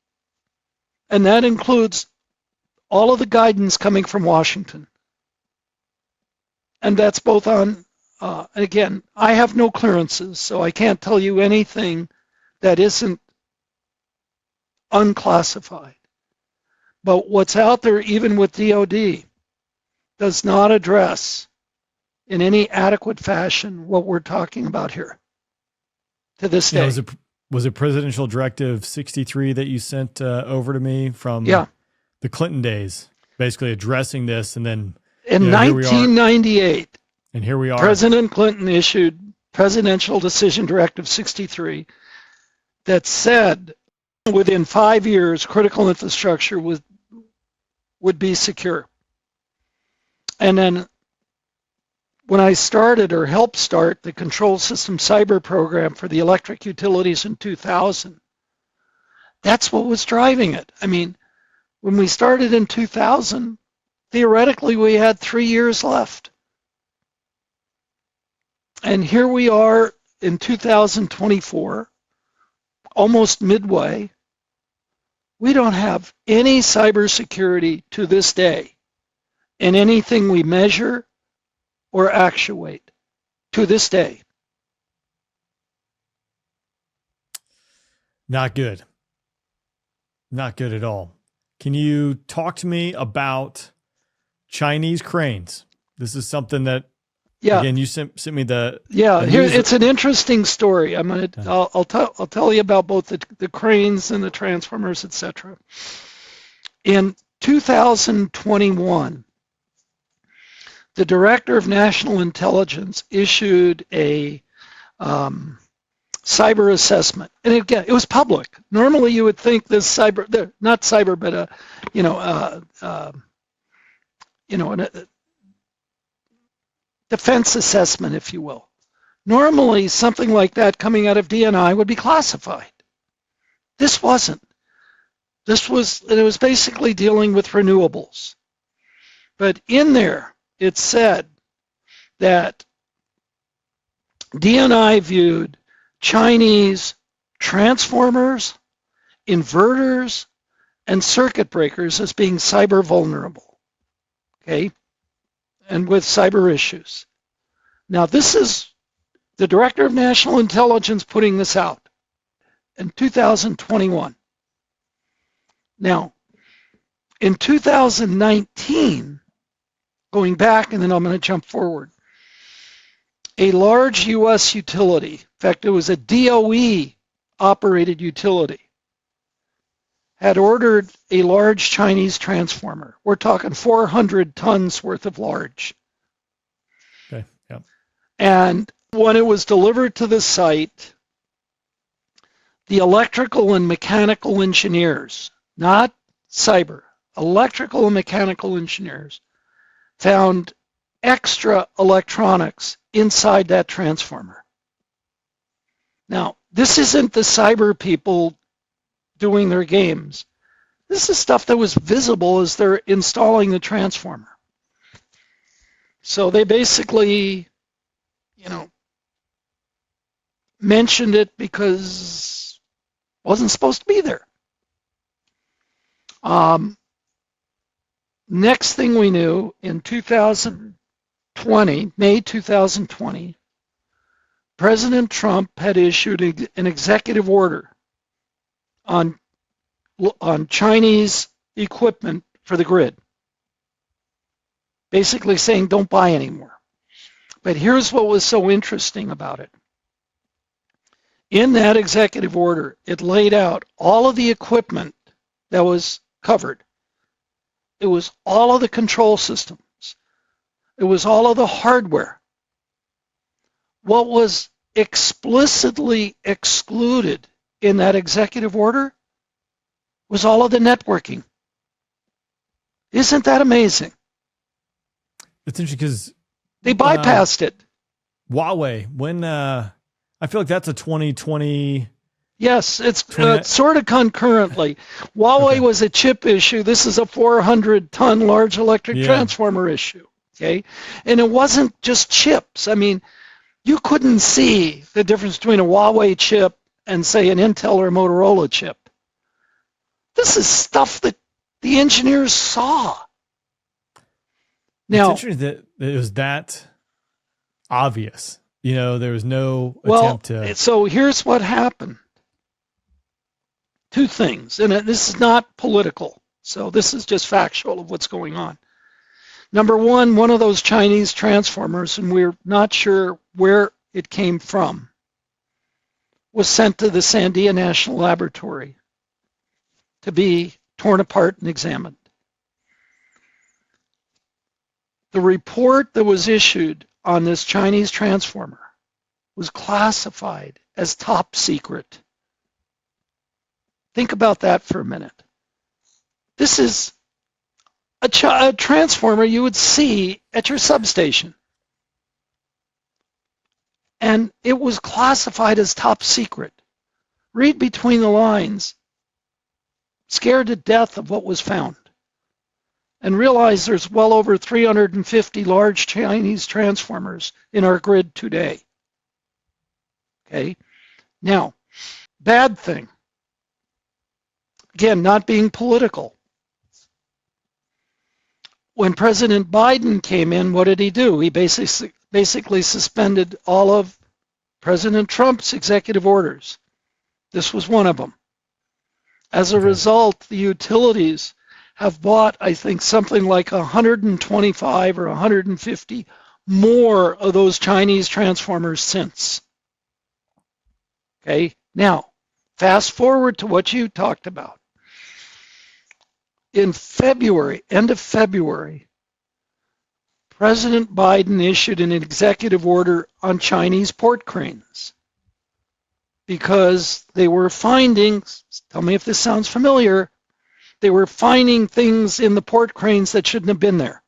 And that includes all of the guidance coming from Washington. And that's both on, again, I have no clearances, so I can't tell you anything that isn't unclassified. But what's out there, even with DOD, does not address in any adequate fashion what we're talking about here to this day.
Was it Presidential Directive 63 that you sent over to me from the Clinton days, basically addressing this? And then
in 1998,
and here we are.
President Clinton issued Presidential Decision Directive 63 that said within 5 years, critical infrastructure would be secure. And then when I started or helped start the control system cyber program for the electric utilities in 2000, that's what was driving it. I mean, when we started in 2000, theoretically we had 3 years left. And here we are in 2024, almost midway. We don't have any cybersecurity to this day in anything we measure or actuate to this day.
Not good. Not good at all. Can you talk to me about Chinese cranes? This is something that, again, you sent me the
here it's an interesting story. I'll tell you about both the cranes and the transformers, etc. In 2021, the Director of National Intelligence issued a cyber assessment, and again, it was public. Normally, you would think this not cyber, but a defense assessment, if you will. Normally, something like that coming out of DNI would be classified. This wasn't. It was basically dealing with renewables. But in there, it said that DNI viewed Chinese transformers, inverters, and circuit breakers as being cyber vulnerable, okay, and with cyber issues. Now, this is the Director of National Intelligence putting this out in 2021. Now, in 2019, going back, and then I'm going to jump forward, a large U.S. utility, in fact, it was a DOE-operated utility, had ordered a large Chinese transformer. We're talking 400 tons worth of large.
Okay, yeah.
And when it was delivered to the site, the electrical and mechanical engineers, not cyber, electrical and mechanical engineers, found extra electronics inside that transformer. Now, this isn't the cyber people doing their games. This is stuff that was visible as they're installing the transformer. So they basically, mentioned it because it wasn't supposed to be there. Next thing we knew, in 2020, 2020, May 2020, President Trump had issued an executive order on Chinese equipment for the grid, basically saying don't buy anymore. But here's what was so interesting about it. In that executive order, it laid out all of the equipment that was covered. It was all of the control systems. It was all of the hardware. What was explicitly excluded in that executive order was all of the networking. Isn't that amazing?
It's interesting because
they bypassed it.
Huawei, when I feel like that's a 2020.
Yes, it's sort of concurrently. Huawei was a chip issue. This is a 400-ton large electric transformer issue. Okay, and it wasn't just chips. I mean, you couldn't see the difference between a Huawei chip and, say, an Intel or Motorola chip. This is stuff that the engineers saw. Now,
it's interesting that it was that obvious. You know, there was no attempt to.
So here's what happened. Two things, and this is not political, so this is just factual of what's going on. Number one of those Chinese transformers, and we're not sure where it came from, was sent to the Sandia National Laboratory to be torn apart and examined. The report that was issued on this Chinese transformer was classified as top secret. Think about that for a minute. This is a transformer you would see at your substation. And it was classified as top secret. Read between the lines. Scared to death of what was found. And realize there's well over 350 large Chinese transformers in our grid today. Okay? Now, bad thing. Again, not being political. When President Biden came in, what did he do? He basically suspended all of President Trump's executive orders. This was one of them. As a result, the utilities have bought, I think, something like 125 or 150 more of those Chinese transformers since. Okay, now, fast forward to what you talked about. In February, end of February, President Biden issued an executive order on Chinese port cranes because they were finding, tell me if this sounds familiar, they were finding things in the port cranes that shouldn't have been there.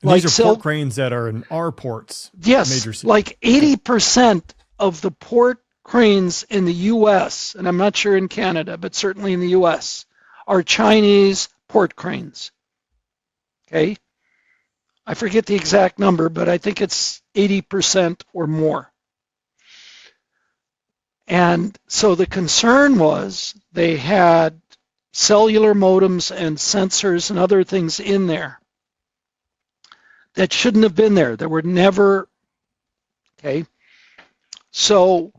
These are port cranes that are in our ports.
Yes, like 80% of the port cranes in the U.S., and I'm not sure in Canada, but certainly in the U.S., are Chinese port cranes. Okay? I forget the exact number, but I think it's 80% or more. And so the concern was they had cellular modems and sensors and other things in there that shouldn't have been there. That were never, okay? So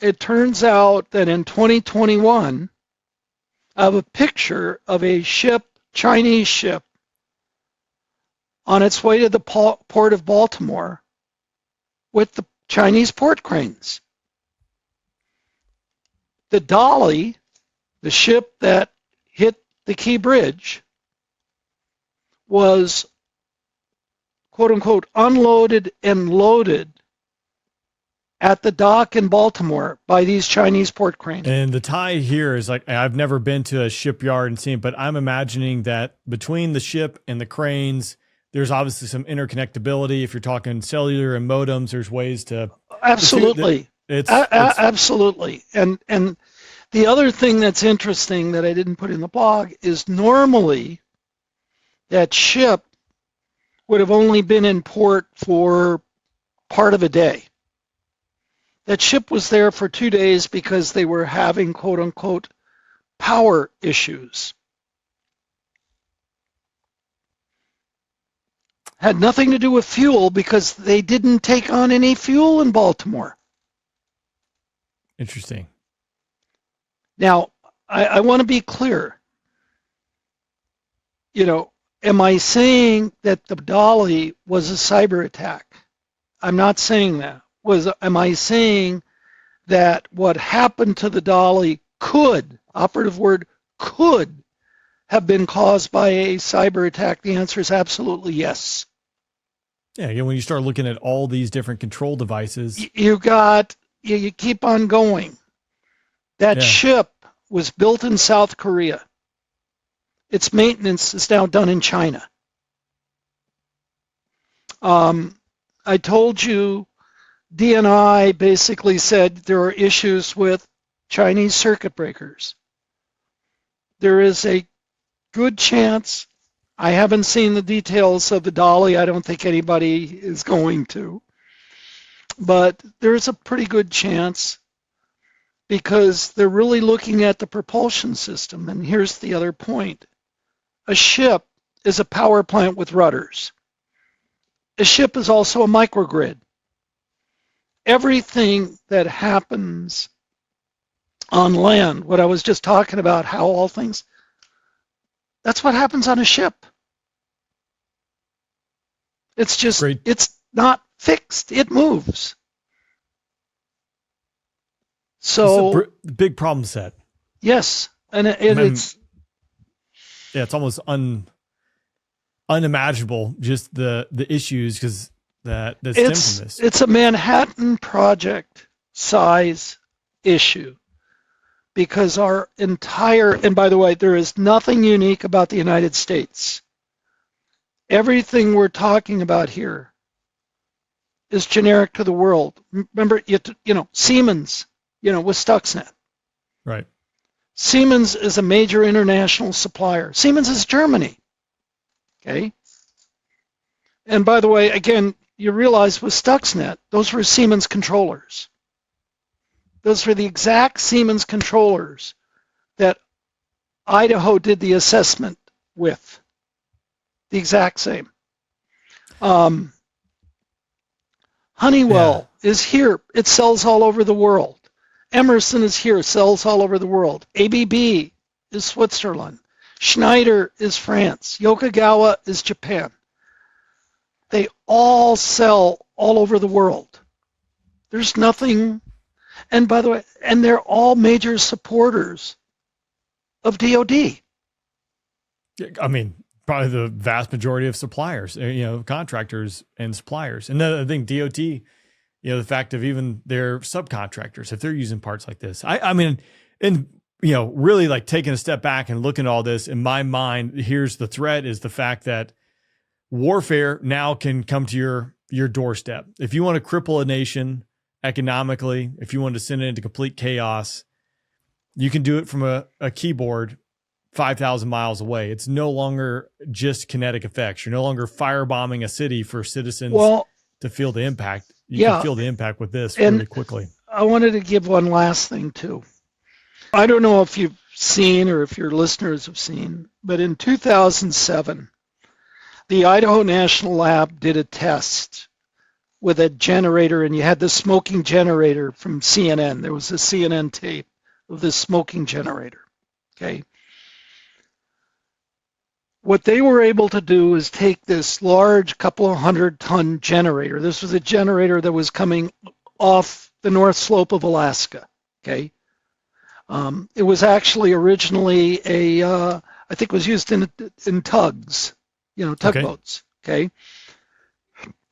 it turns out that in 2021, I have a picture of a ship, Chinese ship, on its way to the port of Baltimore with the Chinese port cranes. The Dolly, the ship that hit the Key Bridge, was, quote unquote, unloaded and loaded at the dock in Baltimore by these Chinese port cranes.
And the tie here is like, I've never been to a shipyard and seen it, but I'm imagining that between the ship and the cranes, there's obviously some interconnectability. If you're talking cellular and modems, there's ways to.
Absolutely. Absolutely. And the other thing that's interesting that I didn't put in the blog is normally that ship would have only been in port for part of a day. That ship was there for 2 days because they were having, quote unquote, power issues. had nothing to do with fuel because they didn't take on any fuel in Baltimore.
Interesting.
Now, I want to be clear. Am I saying that the Dolly was a cyber attack? I'm not saying that. Am I saying that what happened to the Dolly could, operative word, could have been caused by a cyber attack? The answer is absolutely yes.
Yeah, again, when you start looking at all these different control devices.
You keep on going. That ship was built in South Korea. Its maintenance is now done in China. I told you DNI basically said there are issues with Chinese circuit breakers. There is a good chance, I haven't seen the details of the Dolly, I don't think anybody is going to, but there's a pretty good chance because they're really looking at the propulsion system. And here's the other point. A ship is a power plant with rudders. A ship is also a microgrid. Everything that happens on land, what I was just talking about, how all things, that's what happens on a ship. It's just, it's not fixed. It moves. So
it's a big problem set.
Yes, and it's
it's almost unimaginable just the issues because that stem from this.
It's a Manhattan Project size issue because our entire, and by the way, there is nothing unique about the United States. Everything we're talking about here is generic to the world. Remember, Siemens, with Stuxnet.
Right.
Siemens is a major international supplier. Siemens is Germany. Okay. And by the way, again, you realize with Stuxnet, those were Siemens controllers. Those were the exact Siemens controllers that Idaho did the assessment with. The exact same. Honeywell is here. It sells all over the world. Emerson is here, sells all over the world. ABB is Switzerland. Schneider is France. Yokogawa is Japan. They all sell all over the world. There's nothing, and by the way, and they're all major supporters of DoD.
I mean, probably the vast majority of suppliers, contractors and suppliers. And then I think DoD, the fact of even their subcontractors, if they're using parts like this, I mean, and really like taking a step back and looking at all this, in my mind, here's the threat is the fact that warfare now can come to your doorstep. If you want to cripple a nation economically, if you want to send it into complete chaos, you can do it from a keyboard 5,000 miles away. It's no longer just kinetic effects. You're no longer firebombing a city for citizens to feel the impact. You can feel the impact with this really quickly.
I wanted to give one last thing too. I don't know if you've seen or if your listeners have seen, but in 2007, the Idaho National Lab did a test with a generator, and you had this smoking generator from CNN. There was a CNN tape of this smoking generator, okay? What they were able to do is take this large couple of 100-ton generator. This was a generator that was coming off the north slope of Alaska, okay? It was actually originally I think it was used in tugs, tugboats, okay?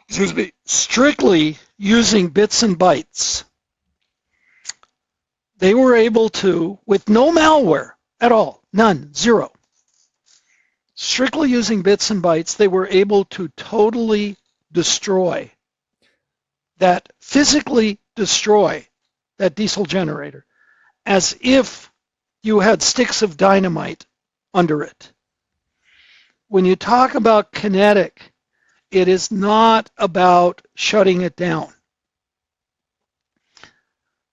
Excuse me, strictly using bits and bytes. They were able to, with no malware at all, none, zero, strictly using bits and bytes, they were able to totally destroy that, physically destroy that diesel generator, as if you had sticks of dynamite under it. When you talk about kinetic, it is not about shutting it down.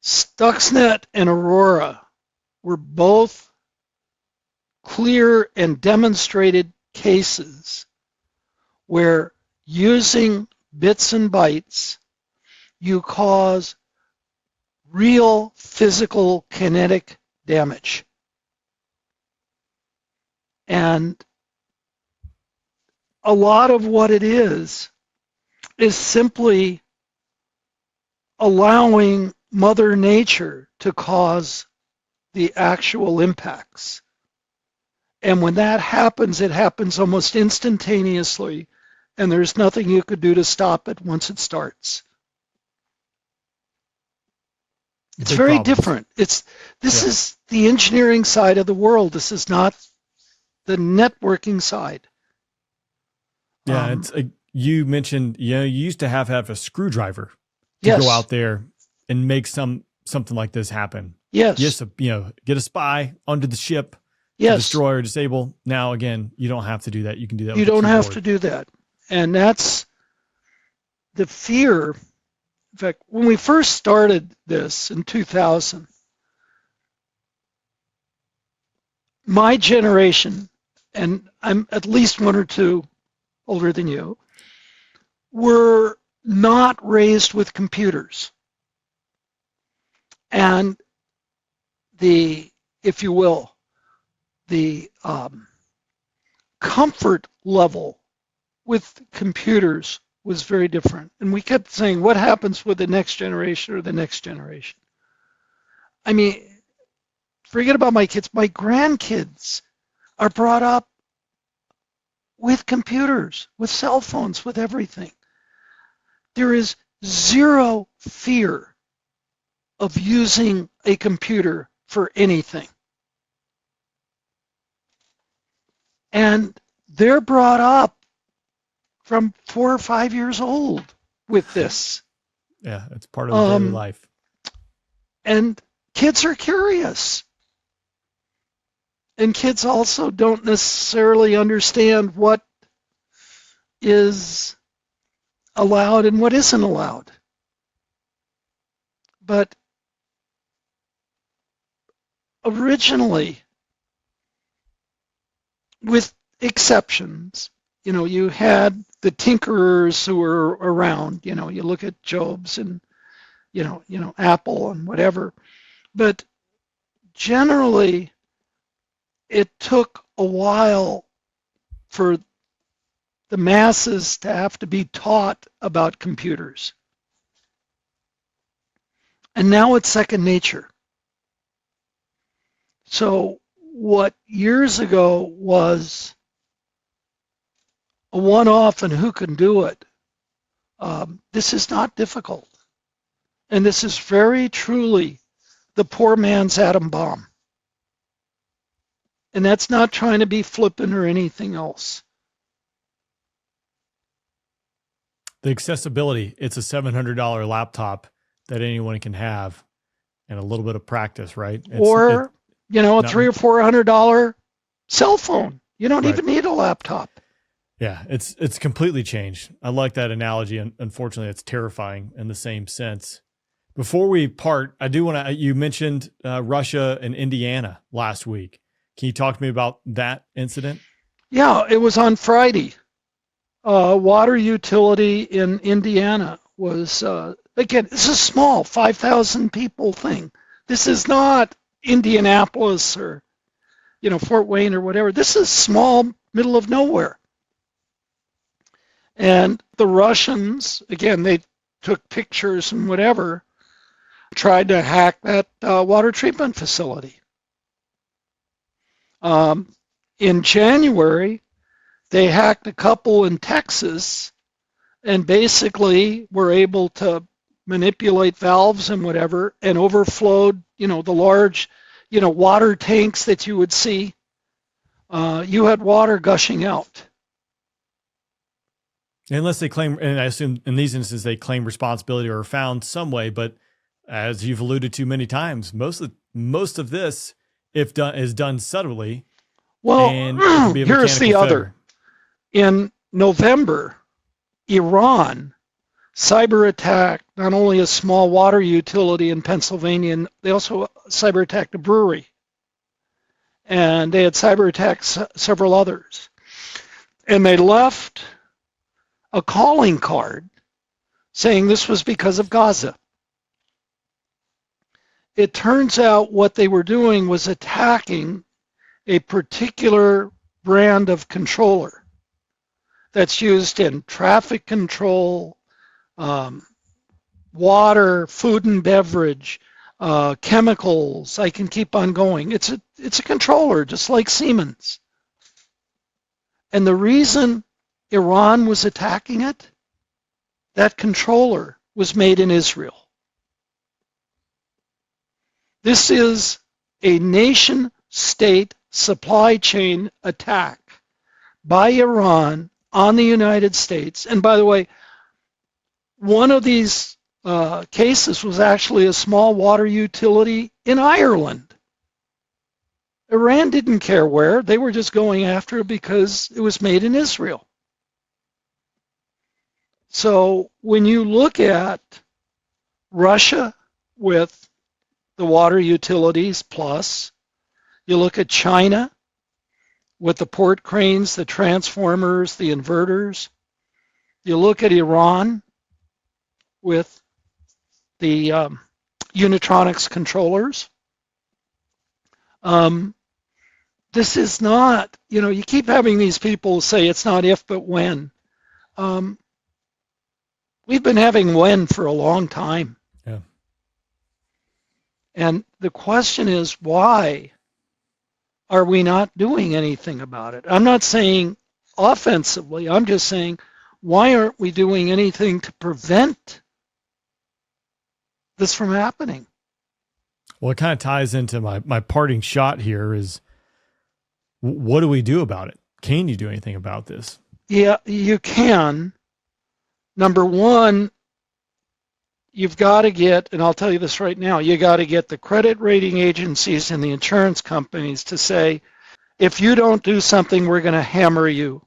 Stuxnet and Aurora were both clear and demonstrated cases where using bits and bytes, you cause real physical kinetic damage. And a lot of what it is simply allowing Mother Nature to cause the actual impacts. And when that happens, it happens almost instantaneously, and there's nothing you could do to stop it once it starts. It's
Big
very
problems.
different. This is the engineering side of the world. This is not the networking side.
Yeah, it's you mentioned, you used to have a screwdriver to
Yes.
go out there and make something like this happen.
Yes.
Yes, get a spy onto the ship to
Yes.
destroy or disable. Now, again, you don't have to do that. You can do that.
You
with a
don't have
keyboard.
to do that. And that's the fear. In fact, when we first started this in 2000, my generation, and I'm at least 1 or 2 older than you, were not raised with computers. And if you will, the comfort level with computers was very different. And we kept saying, what happens with the next generation or the next generation? I mean, forget about my kids. My grandkids are brought up with computers, with cell phones, with everything. There is zero fear of using a computer for anything. And they're brought up from 4 or 5 years old with this.
Yeah, it's part of daily life.
And kids are curious. And kids also don't necessarily understand what is allowed and what isn't allowed. But originally, with exceptions, you had the tinkerers who were around. You look at Jobs and Apple and whatever. But generally, it took a while for the masses to have to be taught about computers. And now it's second nature. So what years ago was a one-off and who can do it, this is not difficult. And this is very truly the poor man's atom bomb. And that's not trying to be flippant or anything else.
The accessibility, it's a $700 laptop that anyone can have and a little bit of practice, right? A
$300 or $400 cell phone. You don't even need a laptop.
Yeah, it's completely changed. I like that analogy. And unfortunately, it's terrifying in the same sense. Before we part, I do want to, you mentioned Russia and Indiana last week. Can you talk to me about that incident?
Yeah, it was on Friday. Water utility in Indiana was, again, this is a small 5,000 people thing. This is not Indianapolis or, Fort Wayne or whatever. This is small, middle of nowhere. And the Russians, again, they took pictures and whatever, tried to hack that water treatment facility. In January, they hacked a couple in Texas and basically were able to manipulate valves and whatever and overflowed, the large, water tanks that you would see. You had water gushing out.
Unless they claim, and I assume in these instances they claim responsibility or are found some way, but as you've alluded to many times, most of this, is done subtly.
Well,
and it can be a
here's the
mechanical
other.
failure.
In November, Iran cyber attacked not only a small water utility in Pennsylvania, they also cyber attacked a brewery. And they had cyber attacked several others. And they left a calling card saying this was because of Gaza. It turns out what they were doing was attacking a particular brand of controller that's used in traffic control, water, food and beverage, chemicals. I can keep on going. It's a controller, just like Siemens. And the reason Iran was attacking it, that controller was made in Israel. This is a nation-state supply chain attack by Iran on the United States. And by the way, one of these cases was actually a small water utility in Ireland. Iran didn't care where. They were just going after it because it was made in Israel. So when you look at Russia with the water utilities plus, you look at China with the port cranes, the transformers, the inverters. You look at Iran with the Unitronics controllers. This is not, you keep having these people say it's not if but when. We've been having when for a long time.
Yeah.
And the question is, why are we not doing anything about it? I'm not saying offensively. I'm just saying, why aren't we doing anything to prevent this from happening?
Well, it kind of ties into my parting shot here is, what do we do about it? Can you do anything about this?
Yeah, you can. Number one, you've got to get, and I'll tell you this right now, you got to get the credit rating agencies and the insurance companies to say, if you don't do something, we're going to hammer you.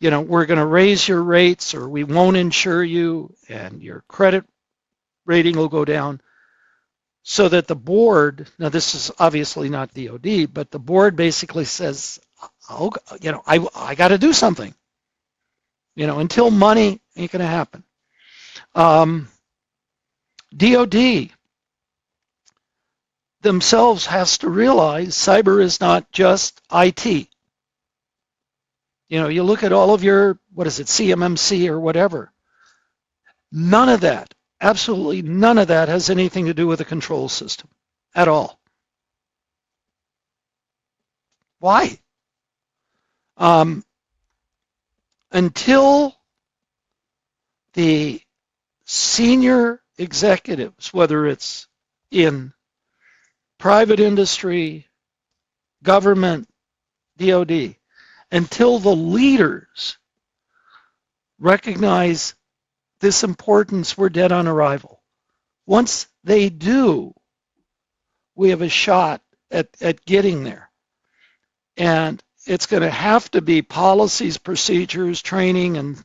We're going to raise your rates, or we won't insure you, and your credit rating will go down. So that the board, now this is obviously not DOD, but the board basically says, I got to do something. Until money ain't going to happen. DOD themselves has to realize cyber is not just IT. You look at all of your, CMMC or whatever. None of that, absolutely none of that has anything to do with the control system at all. Why? Until the senior executives, whether it's in private industry, government, DOD, until the leaders recognize this importance, we're dead on arrival. Once they do, we have a shot at getting there. And it's going to have to be policies, procedures, training, and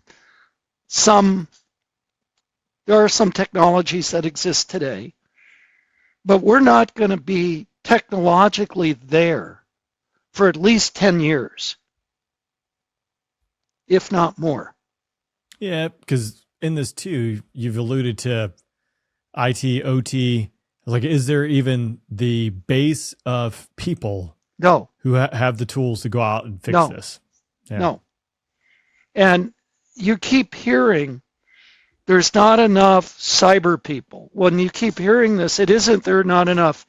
there are some technologies that exist today, but we're not going to be technologically there for at least 10 years, if not more.
Yeah, because in this too, you've alluded to IT, OT. Like, is there even the base of people who have the tools to go out and fix this? Yeah.
No. And you keep hearing there's not enough cyber people. When you keep hearing this, it isn't there are not enough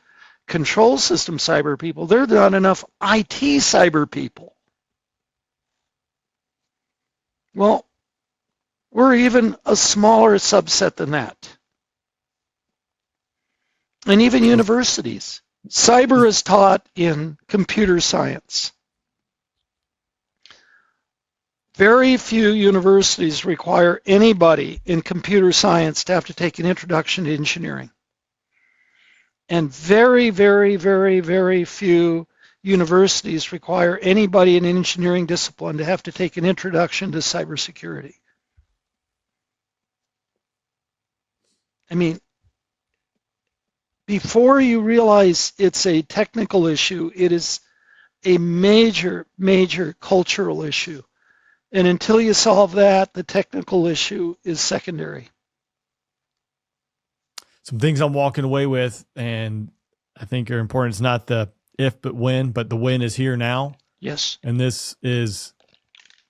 control system cyber people. There are not enough IT cyber people. Well, we're even a smaller subset than that. And even universities. Cyber is taught in computer science. Very few universities require anybody in computer science to have to take an introduction to engineering. And very, very, very, very few universities require anybody in an engineering discipline to have to take an introduction to cybersecurity. I mean, before you realize it's a technical issue, it is a major, major cultural issue. And until you solve that, the technical issue is secondary.
Some things I'm walking away with, and I think are important. It's not the if, but when, but the when is here now.
Yes.
And this is,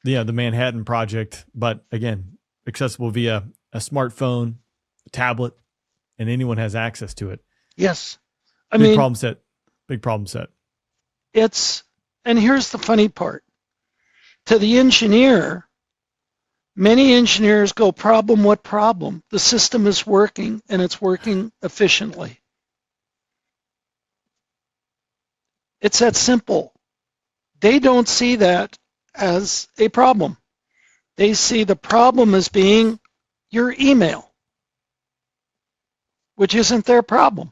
the Manhattan Project, but again, accessible via a smartphone, a tablet, and anyone has access to it.
Yes.
Big problem set.
And here's the funny part. To the engineer, many engineers go, problem, what problem? The system is working and it's working efficiently. It's that simple. They don't see that as a problem. They see the problem as being your email, which isn't their problem.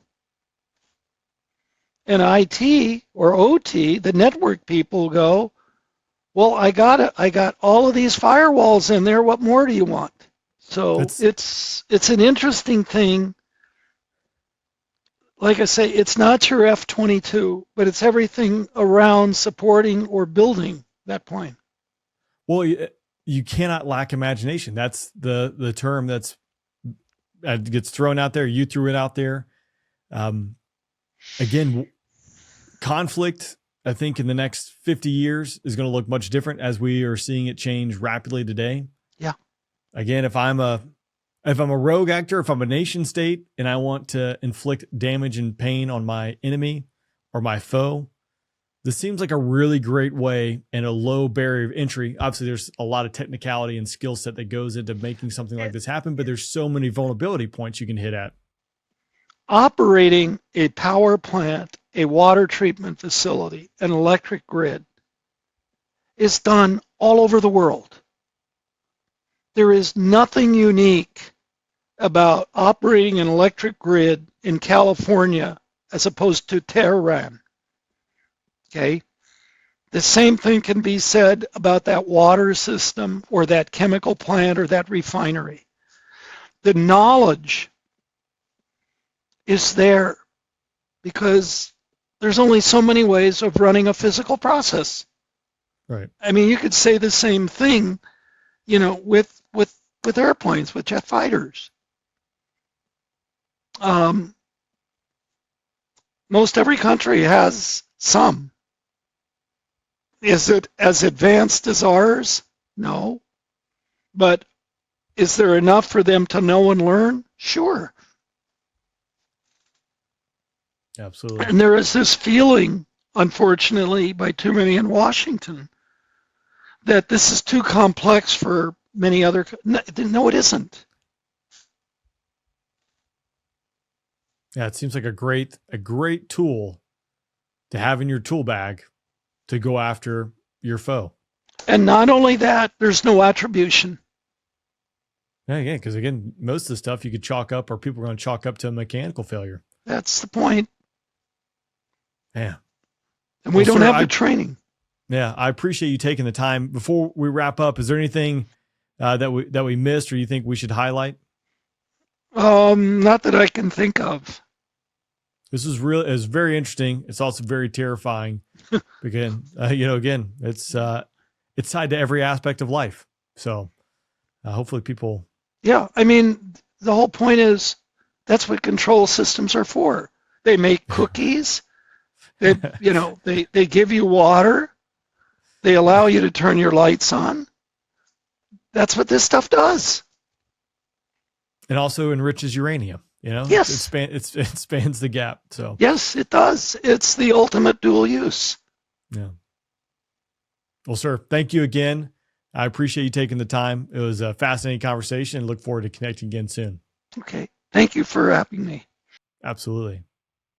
And IT or OT, the network people go, well, I got all of these firewalls in there. What more do you want? So it's an interesting thing. Like I say, it's not your F-22, but it's everything around supporting or building that plane.
Well, you cannot lack imagination. That's the term that gets thrown out there. You threw it out there. Again, conflict, I think in the next 50 years is going to look much different as we are seeing it change rapidly today.
Yeah.
Again, if I'm a rogue actor, if I'm a nation state and I want to inflict damage and pain on my enemy or my foe, this seems like a really great way and a low barrier of entry. Obviously, there's a lot of technicality and skill set that goes into making something like this happen, but there's so many vulnerability points you can hit at.
Operating a power plant, a water treatment facility, an electric grid is done all over the world. There is nothing unique about operating an electric grid in California as opposed to Tehran. Okay? The same thing can be said about that water system or that chemical plant or that refinery. The knowledge is there because there's only so many ways of running a physical process.
Right.
I mean, you could say the same thing, with airplanes, with jet fighters. Most every country has some. Is it as advanced as ours? No. But is there enough for them to know and learn? Sure.
Absolutely.
And there is this feeling, unfortunately, by too many in Washington, that this is too complex for many other. No, it isn't.
Yeah, it seems like a great tool to have in your tool bag to go after your foe.
And not only that, there's no attribution.
Yeah, because again, most of the stuff you could chalk up, or people are going to chalk up to a mechanical failure.
That's the point.
Yeah.
And we don't have the training.
Yeah, I appreciate you taking the time. Before we wrap up, is there anything that we missed or you think we should highlight?
Not that I can think of.
This is it's very interesting. It's also very terrifying. Again, it's tied to every aspect of life. So hopefully people.
Yeah, I mean, the whole point is that's what control systems are for. They make cookies. They give you water. They allow you to turn your lights on. That's what this stuff does.
It also enriches uranium.
Yes.
It spans the gap. So
yes, it does. It's the ultimate dual use.
Yeah. Well, sir, thank you again. I appreciate you taking the time. It was a fascinating conversation. Look forward to connecting again soon.
Okay. Thank you for having me.
Absolutely.